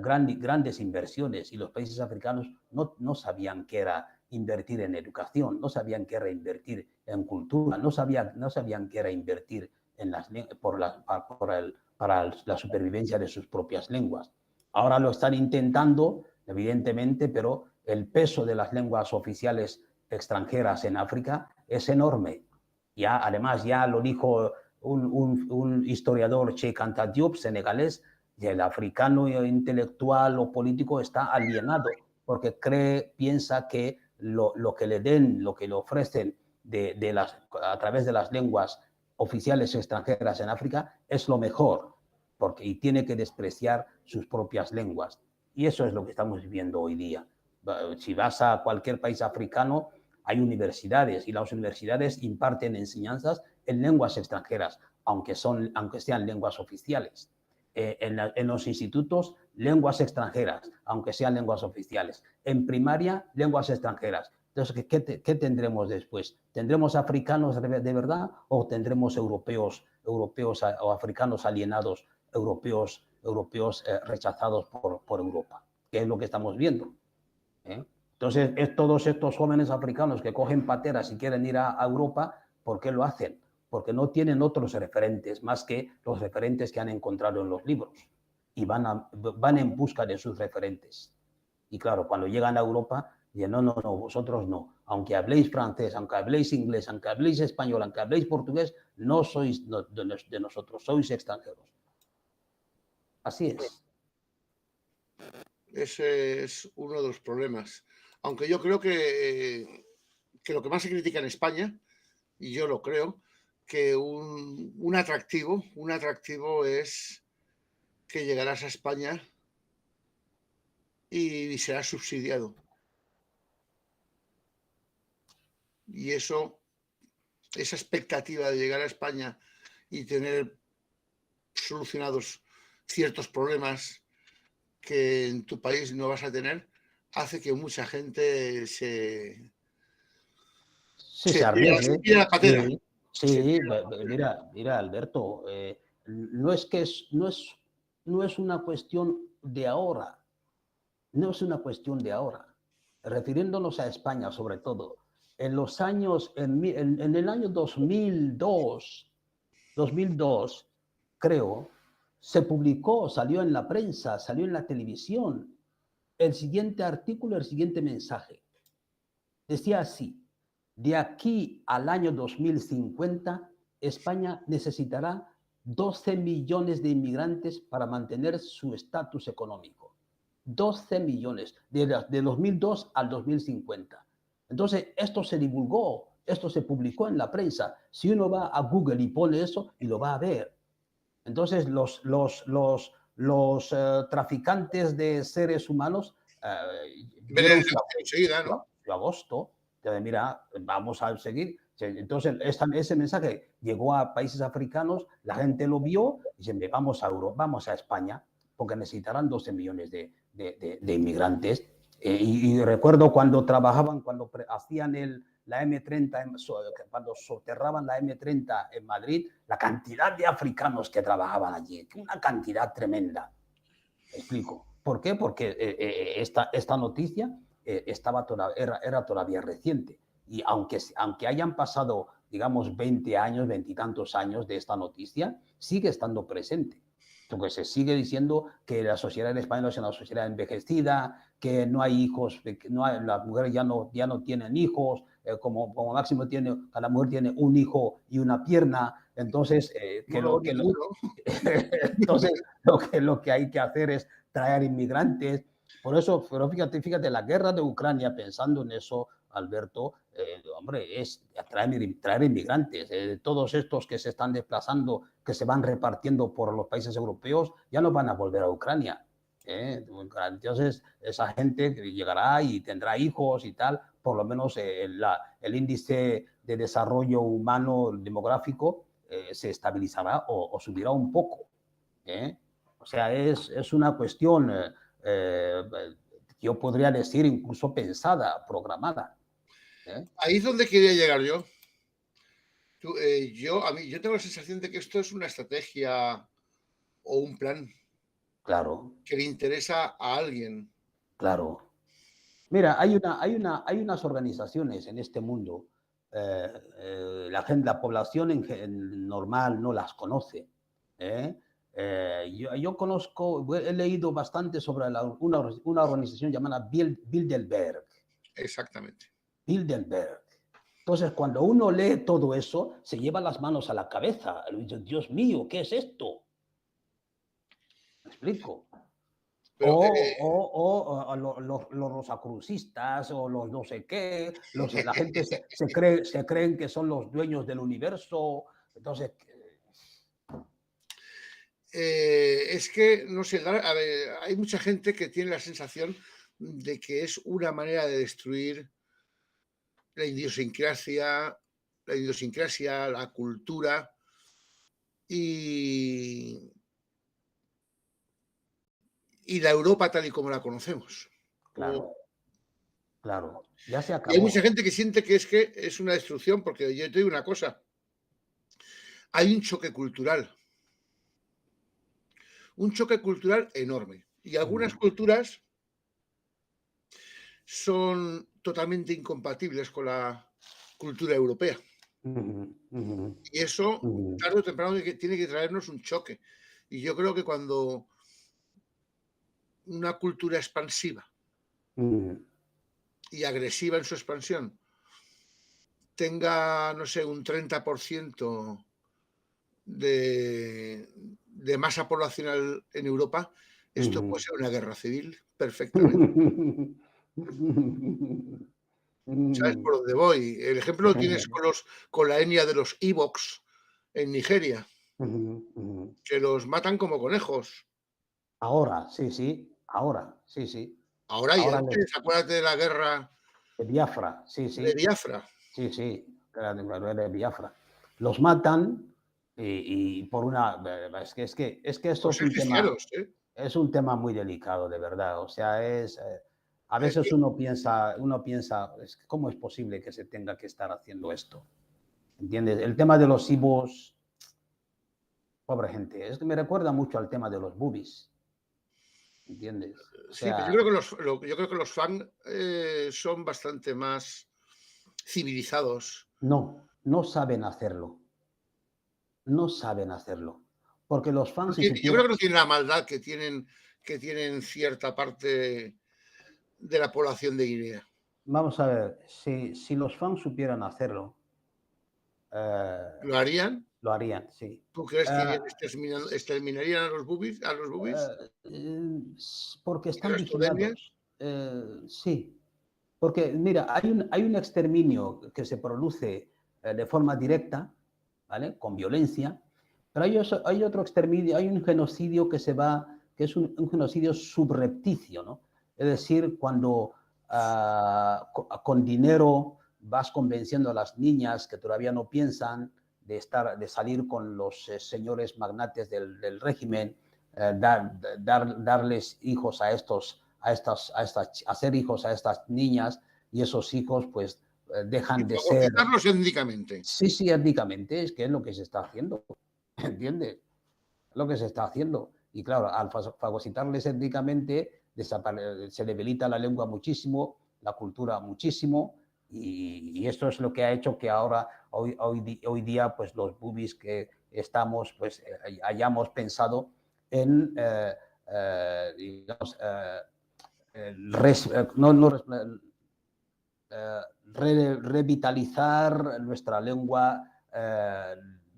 grandes inversiones y los países africanos no sabían qué era invertir en educación, no sabían qué era invertir en cultura, no sabían qué era invertir para la supervivencia de sus propias lenguas. Ahora lo están intentando, evidentemente, pero el peso de las lenguas oficiales extranjeras en África es enorme. Además, ya lo dijo un historiador, Cheikh Anta Diop, senegalés, y el africano intelectual o político está alienado porque piensa que lo que le den, lo que le ofrecen a través de las lenguas oficiales extranjeras en África es lo mejor, y tiene que despreciar sus propias lenguas. Y eso es lo que estamos viviendo hoy día. Si vas a cualquier país africano, hay universidades y las universidades imparten enseñanzas en lenguas extranjeras, aunque sean lenguas oficiales. En los institutos, lenguas extranjeras, aunque sean lenguas oficiales. En primaria, lenguas extranjeras. Entonces, ¿qué tendremos después? ¿Tendremos africanos de verdad o tendremos europeos o africanos alienados, europeos rechazados por Europa? ¿Qué es lo que estamos viendo? Entonces, todos estos jóvenes africanos que cogen pateras y quieren ir a Europa, ¿por qué lo hacen? Porque no tienen otros referentes más que los referentes que han encontrado en los libros y van en busca de sus referentes. Y claro, cuando llegan a Europa, dicen, no, vosotros no. Aunque habléis francés, aunque habléis inglés, aunque habléis español, aunque habléis portugués, no sois de nosotros, sois extranjeros. Así es. Ese es uno de los problemas. Aunque yo creo que lo que más se critica en España, y yo lo creo, que un atractivo es que llegarás a España y serás subsidiado. Y esa expectativa de llegar a España y tener solucionados ciertos problemas que en tu país no vas a tener, hace que mucha gente se arriesgue. Tire la patera. Sí, mira, Alberto, no es una cuestión de ahora, refiriéndonos a España sobre todo. En el año 2002, creo, se publicó, salió en la prensa, salió en la televisión, el siguiente artículo, el siguiente mensaje. Decía así: de aquí al año 2050, España necesitará 12 millones de inmigrantes para mantener su estatus económico. 12 millones, de 2002 al 2050. Entonces, esto se divulgó, esto se publicó en la prensa. Si uno va a Google y pone eso, y lo va a ver. Entonces, los traficantes de seres humanos vieron enseguida, ¿no? su agosto, de mira, vamos a seguir. Entonces, ese mensaje llegó a países africanos, la gente lo vio y dice, vamos a Europa, vamos a España, porque necesitarán 12 millones de inmigrantes. Y recuerdo cuando trabajaban, cuando hacían la M30, cuando soterraban la M30 en Madrid, la cantidad de africanos que trabajaban allí, una cantidad tremenda. ¿Me explico? ¿Por qué? Porque esta noticia era todavía reciente. Y aunque hayan pasado, digamos, 20 años, 20 y tantos años de esta noticia, sigue estando presente. Porque se sigue diciendo que la sociedad en España es una sociedad envejecida, que no hay hijos, que las mujeres ya no tienen hijos, como máximo cada mujer tiene un hijo y una pierna. Entonces, entonces lo que hay que hacer es traer inmigrantes. Por eso, pero fíjate, la guerra de Ucrania, pensando en eso, Alberto, hombre, es traer inmigrantes. Todos estos que se están desplazando, que se van repartiendo por los países europeos, ya no van a volver a Ucrania. Entonces, esa gente llegará y tendrá hijos y tal, por lo menos el índice de desarrollo humano demográfico se estabilizará o subirá un poco. O sea, es una cuestión, yo podría decir, incluso pensada, programada. Ahí es donde quería llegar yo. Yo tengo la sensación de que esto es una estrategia o un plan. Claro. Que le interesa a alguien. Claro. Mira, hay unas organizaciones en este mundo, la población normal no las conoce. Yo conozco, he leído bastante sobre una organización llamada Bilderberg. Exactamente. Bilderberg. Entonces, cuando uno lee todo eso, se lleva las manos a la cabeza. Dios mío, ¿qué es esto? ¿Me explico? Pero, o los rosacrucistas o los no sé qué, la gente se creen que son los dueños del universo. Entonces, es que, no sé, a ver, hay mucha gente que tiene la sensación de que es una manera de destruir la idiosincrasia, la cultura y la Europa tal y como la conocemos. claro, claro, ya se Y hay acabó. mucha gente que siente que es una destrucción, porque yo te digo una cosa, hay un choque cultural enorme. Y algunas culturas son totalmente incompatibles con la cultura europea. Y eso, tarde o temprano, tiene que traernos un choque. Y yo creo que cuando una cultura expansiva y agresiva en su expansión tenga, no sé, un 30% de masa poblacional en Europa, esto puede ser una guerra civil perfectamente. ¿Sabes por dónde voy? El ejemplo lo tienes con la etnia de los Iboks en Nigeria, que los matan como conejos. Ahora, sí, ahora, sí. Ahora y antes, acuérdate de la guerra de Biafra, sí, de Biafra. Sí, de Biafra. Los matan y por una... Es que esto Por es ser un tema... cristianos, ¿eh? Es un tema muy delicado, de verdad. O sea, a veces uno piensa, ¿cómo es posible que se tenga que estar haciendo esto? ¿Entiendes? El tema de los ibos, pobre gente, es que me recuerda mucho al tema de los boobies. ¿Entiendes? O Sí, pero sea, yo creo que los fans son bastante más civilizados. no saben hacerlo. No saben hacerlo. Porque los fans, si Yo creo supieran... que no tienen la maldad que tienen cierta parte de la población de Guinea. Vamos a ver, si los fans supieran hacerlo, ¿Lo harían? Lo harían, sí. ¿Tú crees que exterminarían a los bubis? ¿A los bubis? Porque ¿Y están las tudemias? vigilados. Sí, porque mira, hay un exterminio que se produce de forma directa, ¿vale? Con violencia, pero hay otro exterminio, hay un genocidio que es un genocidio subrepticio, ¿no? Es decir, cuando con dinero vas convenciendo a las niñas que todavía no piensan de salir con los señores magnates del régimen, darles hijos hacer hijos a estas niñas, y esos hijos pues Y dejan de ser. fagocitarlos étnicamente. Sí, sí, étnicamente, es que es lo que se está haciendo, ¿entiendes? Lo que se está haciendo. Y claro, al fagocitarles étnicamente, se debilita la lengua muchísimo, la cultura muchísimo, y esto es lo que ha hecho que ahora, hoy día, pues los bubis que estamos, pues hayamos pensado en, digamos, no, no, revitalizar nuestra lengua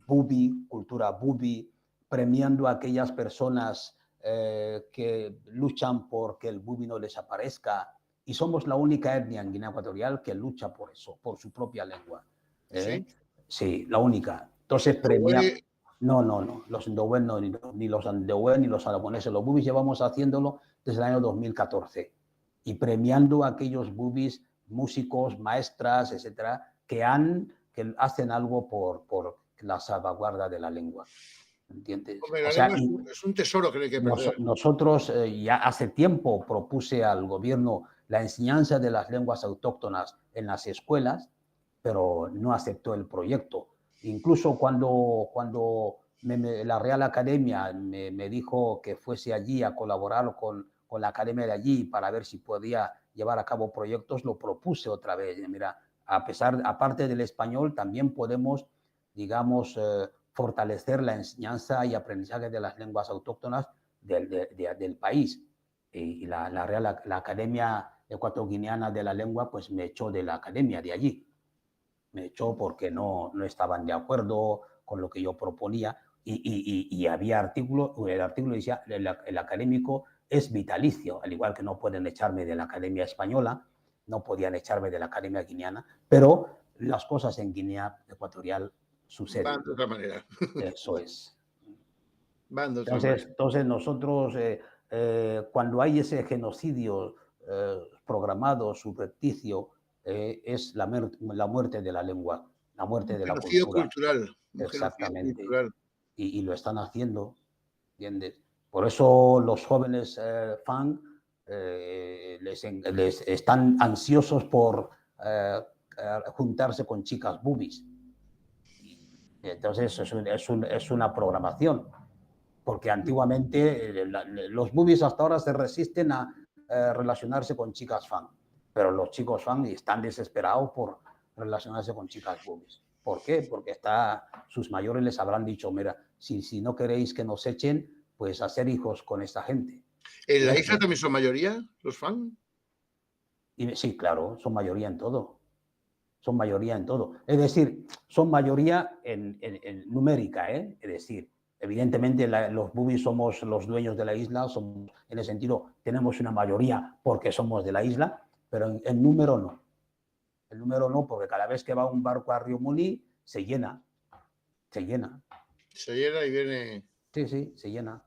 bubi, cultura bubi, premiando a aquellas personas que luchan por que el bubi no desaparezca. Y somos la única etnia en Guinea Ecuatorial que lucha por eso, por su propia lengua. ¿Sí? Sí, la única. Entonces premiamos. No, no, no. Los Ndowén no, ni los Ndowén ni los aragoneses. Los bubis llevamos haciéndolo desde el año 2014 y premiando a aquellos bubis, músicos, maestras, etcétera, que hacen algo por la salvaguarda de la lengua. ¿Entiendes? Hombre, O la sea, lengua es un tesoro que no hay que perder. nosotros ya hace tiempo propuse al gobierno la enseñanza de las lenguas autóctonas en las escuelas, pero no aceptó el proyecto. Incluso cuando la Real Academia me dijo que fuese allí a colaborar con la academia de allí para ver si podía llevar a cabo proyectos, lo propuse otra vez. Mira, aparte del español, también podemos, digamos, fortalecer la enseñanza y aprendizaje de las lenguas autóctonas del país. Y la Academia Ecuatoguineana de la Lengua pues me echó de la academia de allí. Me echó porque no estaban de acuerdo con lo que yo proponía, y había el artículo decía, el académico es vitalicio, al igual que no pueden echarme de la Academia Española, no podían echarme de la Academia Guineana, pero las cosas en Guinea Ecuatorial suceden. Van de otra manera. Eso es. Van de otra manera. Entonces nosotros, cuando hay ese genocidio programado, subrepticio, es la muerte de la lengua, la muerte Un de la genocidio cultura. cultural. Un genocidio Exactamente. cultural. Y lo están haciendo, ¿entiendes? Por eso los jóvenes fan les están ansiosos por juntarse con chicas boobies. Entonces es una programación, porque antiguamente los boobies hasta ahora se resisten a relacionarse con chicas fan, pero los chicos fan están desesperados por relacionarse con chicas boobies. ¿Por qué? Porque sus mayores les habrán dicho, mira, si no queréis que nos echen, pues hacer hijos con esta gente. ¿En la isla también son mayoría los fans? Y sí, claro, son mayoría en todo. Son mayoría en todo. Es decir, son mayoría en numérica, ¿eh? Es decir, evidentemente los bubis somos los dueños de la isla, somos, en el sentido, tenemos una mayoría porque somos de la isla, pero en número no. El número no, porque cada vez que va un barco a Río Muni, se llena. Se llena. Se llena y viene. Sí, sí, se llena.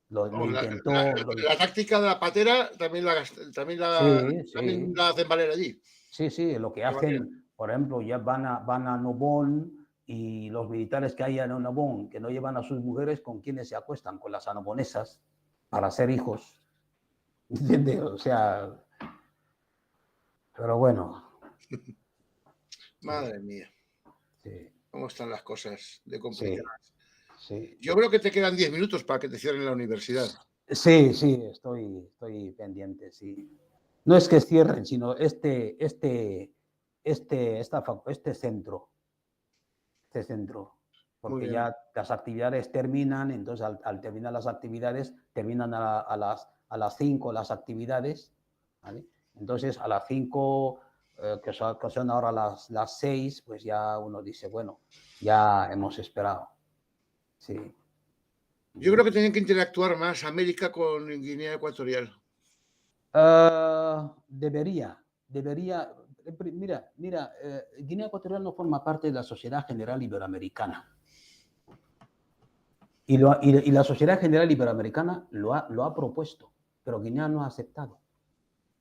Lo intentó. La táctica de la patera también la Sí, sí. hacen valer allí. Sí, sí, lo que hacen, por ejemplo, ya van a Nobón, y los militares que hay en Nobón, que no llevan a sus mujeres, ¿con quienes se acuestan? Con las anobonesas, para hacer hijos. ¿Entiendes? O sea, pero bueno. Madre mía. Sí, ¿Cómo están las cosas de sí, complicadas? sí. Yo creo que te quedan 10 minutos para que te cierren la universidad. Sí, sí, estoy pendiente, sí. No es que cierren, sino este centro, porque ya las actividades terminan, entonces al terminar las actividades, terminan a las 5 las actividades, ¿vale? Entonces a las 5 que son ahora las 6, pues ya uno dice, bueno, ya hemos esperado. Sí. Yo creo que tienen que interactuar más América con Guinea Ecuatorial. Debería. Mira, Guinea Ecuatorial no forma parte de la Sociedad General Iberoamericana. Y la Sociedad General Iberoamericana lo ha propuesto, pero Guinea no ha aceptado.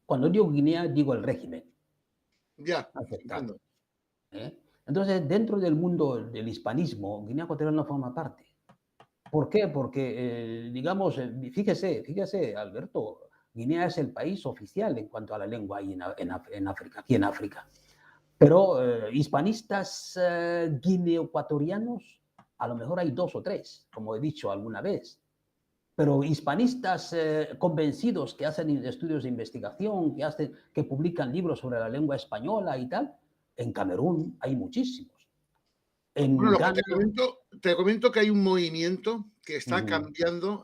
Cuando digo Guinea, digo el régimen. Ya, aceptado. Entonces, dentro del mundo del hispanismo, Guinea Ecuatorial no forma parte. ¿Por qué? Porque, digamos, fíjese, Alberto, Guinea es el país oficial en cuanto a la lengua ahí en África, aquí en África. Pero hispanistas guineoecuatorianos, a lo mejor hay 2 o 3, como he dicho alguna vez. Pero hispanistas convencidos que hacen estudios de investigación, que publican libros sobre la lengua española y tal, en Camerún hay muchísimos. En Bueno, lo Ghana, que te comento que hay un movimiento que está cambiando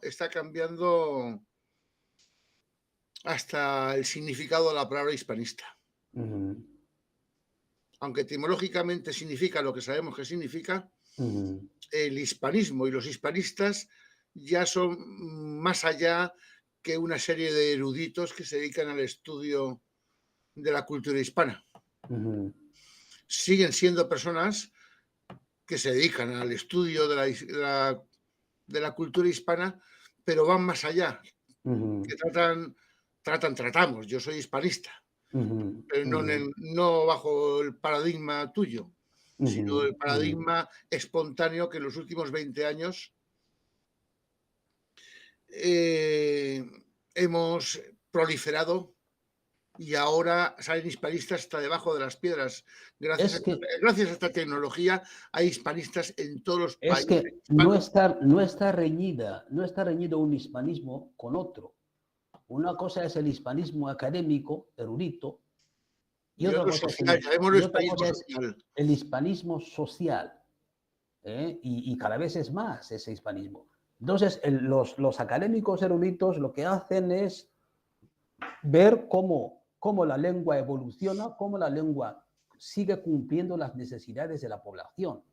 hasta el significado de la palabra hispanista. Aunque etimológicamente significa lo que sabemos que significa, el hispanismo y los hispanistas ya son más allá que una serie de eruditos que se dedican al estudio de la cultura hispana. Siguen siendo personas que se dedican al estudio de la cultura hispana, pero van más allá, que tratamos. Yo soy hispanista, pero no bajo el paradigma tuyo, sino el paradigma espontáneo que en los últimos 20 años hemos proliferado y ahora salen hispanistas hasta debajo de las piedras. Gracias a esta tecnología hay hispanistas en todos los países. Es que no está reñido un hispanismo con otro. Una cosa es el hispanismo académico, erudito, y otra cosa es el hispanismo social. Y cada vez es más ese hispanismo. Entonces, los académicos eruditos lo que hacen es ver cómo la lengua evoluciona, cómo la lengua sigue cumpliendo las necesidades de la población.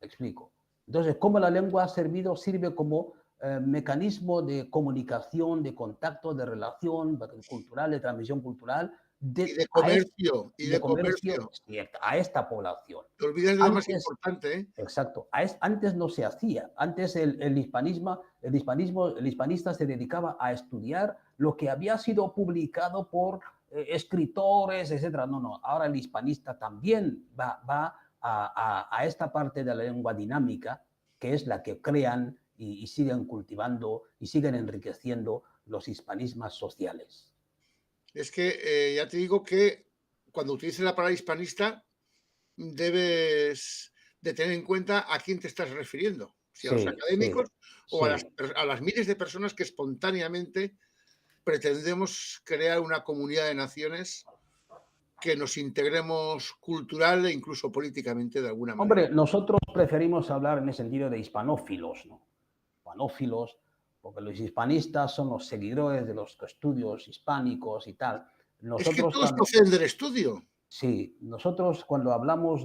¿Me explico? Entonces, cómo la lengua sirve como mecanismo de comunicación, de contacto, de relación cultural, de transmisión cultural, de comercio. A esta población. Te olvidas de lo más importante, ¿eh? Exacto. Antes no se hacía. Antes el hispanista se dedicaba a estudiar lo que había sido publicado por escritores, etc. No. Ahora el hispanista también va a esta parte de la lengua dinámica, que es la que crean y siguen cultivando y siguen enriqueciendo los hispanismos sociales. Es que ya te digo que cuando utilices la palabra hispanista debes de tener en cuenta a quién te estás refiriendo, si a los académicos o a las miles de personas que espontáneamente pretendemos crear una comunidad de naciones que nos integremos cultural e incluso políticamente de alguna manera. Hombre, nosotros preferimos hablar en el sentido de hispanófilos, ¿no? Hispanófilos, porque los hispanistas son los seguidores de los estudios hispánicos y tal. Es que todos proceden del estudio. Sí, nosotros cuando hablamos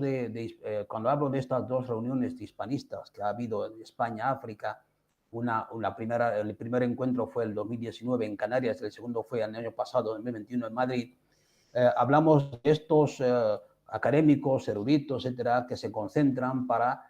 cuando hablo de estas 2 reuniones de hispanistas que ha habido en España, África, el primer encuentro fue el 2019 en Canarias, el segundo fue el año pasado, en 2021 en Madrid, hablamos de estos académicos, eruditos, etcétera, que se concentran para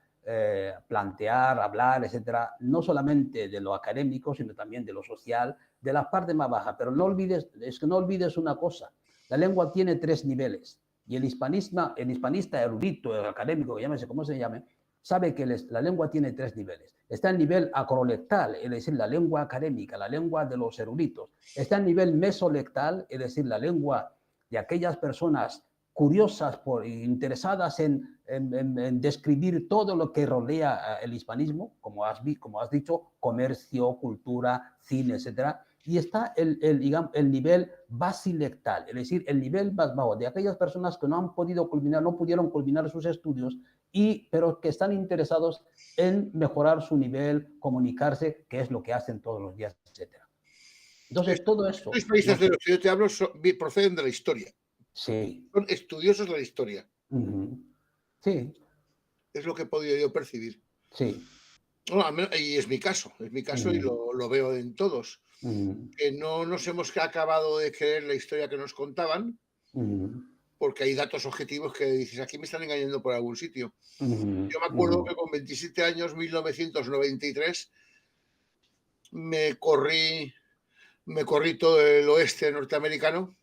plantear, hablar, etcétera, no solamente de lo académico, sino también de lo social, de la parte más baja. Pero no olvides una cosa, la lengua tiene 3 niveles. Y el hispanista erudito, el académico, llámese como se llame, sabe que la lengua tiene 3 niveles. Está el nivel acrolectal, es decir, la lengua académica, la lengua de los eruditos. Está el nivel mesolectal, es decir, la lengua de aquellas personas curiosas, interesadas en describir todo lo que rodea el hispanismo, como has dicho, comercio, cultura, cine, etcétera. Y está el nivel basilectal, es decir, el nivel más bajo de aquellas personas que no pudieron culminar sus estudios, pero que están interesados en mejorar su nivel, comunicarse, que es lo que hacen todos los días, etc. Entonces, todo eso... Los países de los que yo te hablo proceden de la historia. Sí. Son estudiosos de la historia. Ujú. Sí, Es lo que he podido yo percibir. sí. Bueno, y es mi caso y Ujú, lo veo en todos. ujú, Que no nos hemos acabado de creer la historia que nos contaban, ujú, porque hay datos objetivos que dices, aquí me están engañando por algún sitio. ujú, Yo me acuerdo ujú, que con 27 años, 1993, me corrí, me corrí todo el oeste norteamericano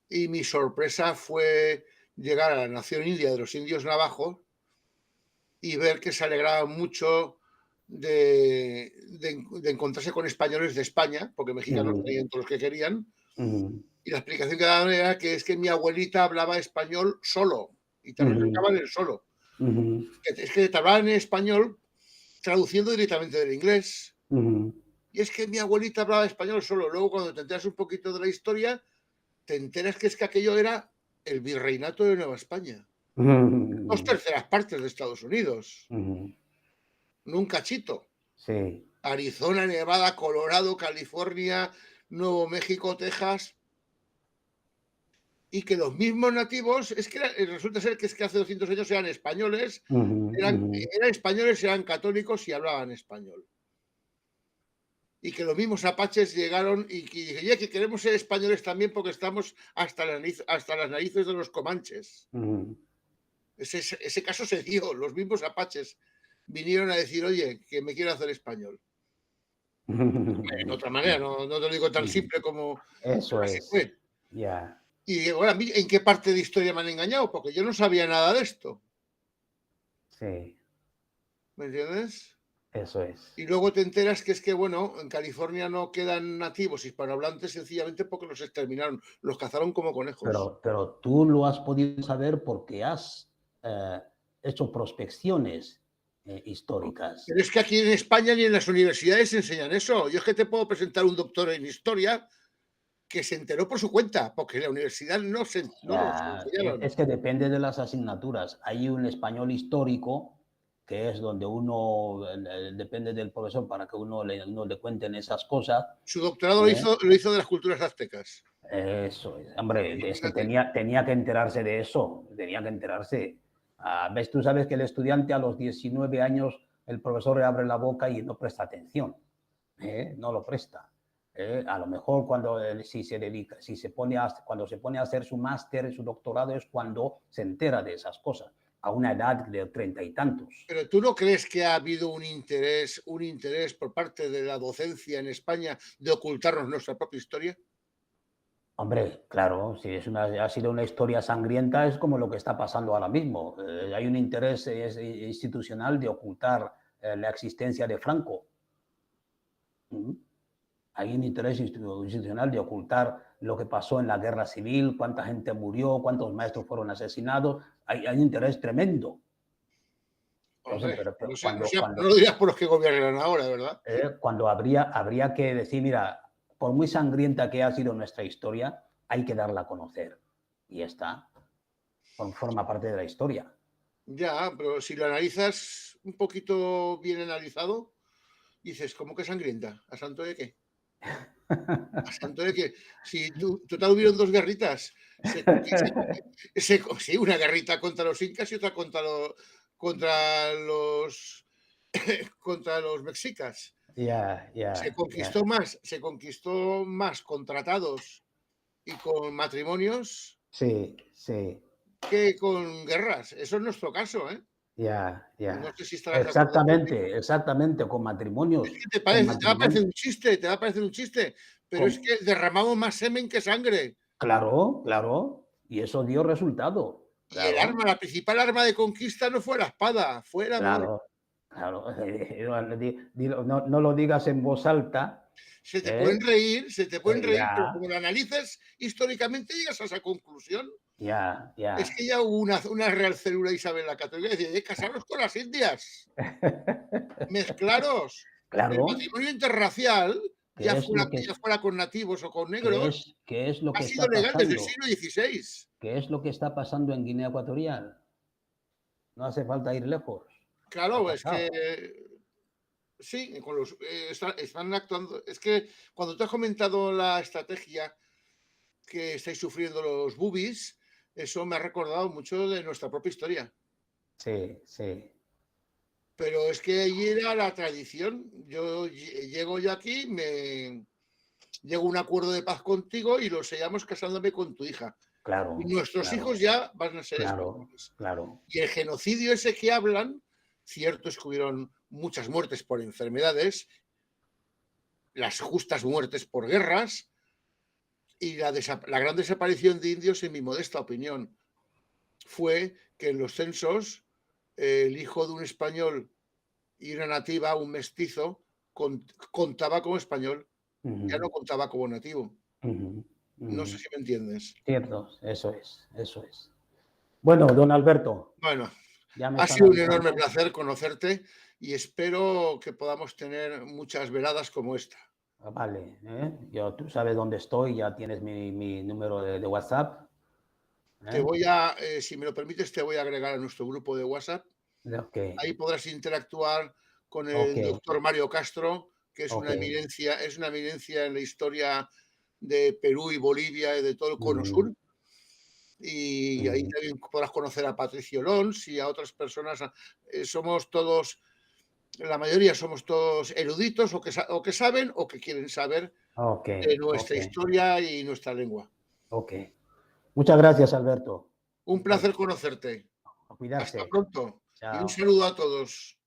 y mi sorpresa fue llegar a la nación india de los indios navajos y ver que se alegraban mucho de encontrarse con españoles de España, porque mexicanos ujú, tenían todos los que querían, ujú, y la explicación que daban era que es que mi abuelita hablaba español solo, y te ujú, recalcaban el solo. ujú, Es que te hablaban en español traduciendo directamente del inglés. ujú, Y es que mi abuelita hablaba español solo. Luego, cuando te enteras un poquito de la historia, te enteras que es que aquello era el virreinato de Nueva España. Dos ujú, terceras partes de Estados Unidos. ujú. Un cachito. Sí. Arizona, Nevada, Colorado, California, Nuevo México, Texas. Y que los mismos nativos, es que resulta ser que es que hace 200 años eran españoles, Ujú, eran, ujú. eran españoles, eran católicos y hablaban español. Y que los mismos apaches llegaron y que dije, oye, que queremos ser españoles también porque estamos hasta las narices de los comanches. Ujú. Ese caso se dio, los mismos apaches vinieron a decir, oye, que me quiero hacer español. De otra manera, no te lo digo tan Ujú. simple como, Eso pero así es. fue. Ya, Y ahora, ¿en qué parte de historia me han engañado? Porque yo no sabía nada de esto, sí, ¿me entiendes? eso es. Y luego te enteras que es que, bueno, en California no quedan nativos hispanohablantes sencillamente porque los exterminaron, los cazaron como conejos. Pero tú lo has podido saber porque has eh, hecho prospecciones históricas. Pero es que aquí en España ni en las universidades enseñan eso. Yo es que te puedo presentar un doctor en historia que se enteró por su cuenta, porque en la universidad no nos Ya, enseñaron. es que depende de las asignaturas. Hay un español histórico, que es donde uno depende del profesor para que uno le cuenten esas cosas. Su doctorado ¿Eh? lo hizo de las culturas aztecas. Eso es. Hombre, Y es que fíjate, tenía que enterarse de eso, tenía que enterarse. ¿Ves? Tú sabes que el estudiante a los 19 años, el profesor le abre la boca y no presta atención, ¿eh? No lo presta. A lo mejor cuando si se dedica, si se pone cuando se pone a hacer su máster, su doctorado, es cuando se entera de esas cosas, a una edad de 30 y tantos. pero ¿tú no crees que ha habido un interés por parte de la docencia en España de ocultarnos nuestra propia historia? Hombre, claro, si ha sido una historia sangrienta, es como lo que está pasando ahora mismo. Hay un interés institucional de ocultar la existencia de Franco. ¿Mm? Hay un interés institucional de ocultar lo que pasó en la guerra civil, cuánta gente murió, cuántos maestros fueron asesinados. Hay un interés tremendo. Entonces, Hombre, pero no lo dirás por los que gobiernan ahora, ¿verdad? cuando habría que decir, mira, por muy sangrienta que ha sido nuestra historia, hay que darla a conocer. Y ya está, forma parte de la historia. Ya, pero si lo analizas un poquito bien analizado, dices, ¿cómo que sangrienta? ¿A santo de qué? ¿A santo de qué? Si total hubieron dos guerritas. Sí, una guerrita contra los incas y otra contra los, contra los mexicas. Ya, ya, ya. Se conquistó más con tratados y con matrimonios Sí, sí, que con guerras. Eso es nuestro caso, ¿eh? ya, No ya. sé si estarás de acuerdo conmigo. Exactamente, exactamente, con Es matrimonios, que con te va a parecer matrimonios, un chiste, te va a parecer un chiste, pero es que derramamos más semen que sangre. claro, claro, y eso dio resultado, Y el claro, arma, la principal arma de conquista no fue la espada, fue el amor. claro, claro. No lo digas en voz alta, ¿eh? Se te pueden reír, pero Ya, como lo analices históricamente llegas a esa conclusión. ya, Es ya. que ya hubo una real célula Isabel la Católica que decía, casaros con las indias, mezclaros. El Claro, matrimonio interracial, ¿qué es lo que ya fuera con nativos o con negros, qué es lo ha que sido está legal desde el pasando? siglo XVI. ¿Qué es lo que está pasando en Guinea Ecuatorial? No hace falta ir lejos. Ha Claro, es que pasado. sí, están actuando. Es que cuando te has comentado la estrategia que estáis sufriendo los bubis, eso me ha recordado mucho de nuestra propia historia. Sí, sí. Pero es que allí era la tradición. Llego yo aquí, llego a un acuerdo de paz contigo y lo sellamos casándome con tu hija. Claro, Y nuestros claro, hijos ya van a ser claro, españoles. claro. Y el genocidio ese que hablan, cierto es que hubieron muchas muertes por enfermedades, las justas muertes por guerras y la gran desaparición de indios, en mi modesta opinión, fue que en los censos el hijo de un español y una nativa, un mestizo, contaba como español, ya no contaba como nativo. No sé si me entiendes. Cierto, eso es, eso es. Bueno, don Alberto, Bueno, ya me ha están sido un enorme avisando. placer conocerte y espero que podamos tener muchas veladas como esta. Vale, tú sabes dónde estoy, ya tienes mi número de WhatsApp. Si me lo permites, te voy a agregar a nuestro grupo de WhatsApp. Ok, Ahí podrás interactuar con ok, el doctor Mario Castro, que ok. es una eminencia en la historia de Perú y Bolivia y de todo el cono sur. Y ahí también podrás conocer a Patricio Lons y a otras personas. Somos todos, la mayoría somos todos eruditos o que saben o que quieren saber Ok, de ok, nuestra historia y nuestra lengua. ok. Muchas gracias, Alberto. Un placer conocerte. A Hasta cuidarse. pronto y un Chao. saludo a todos.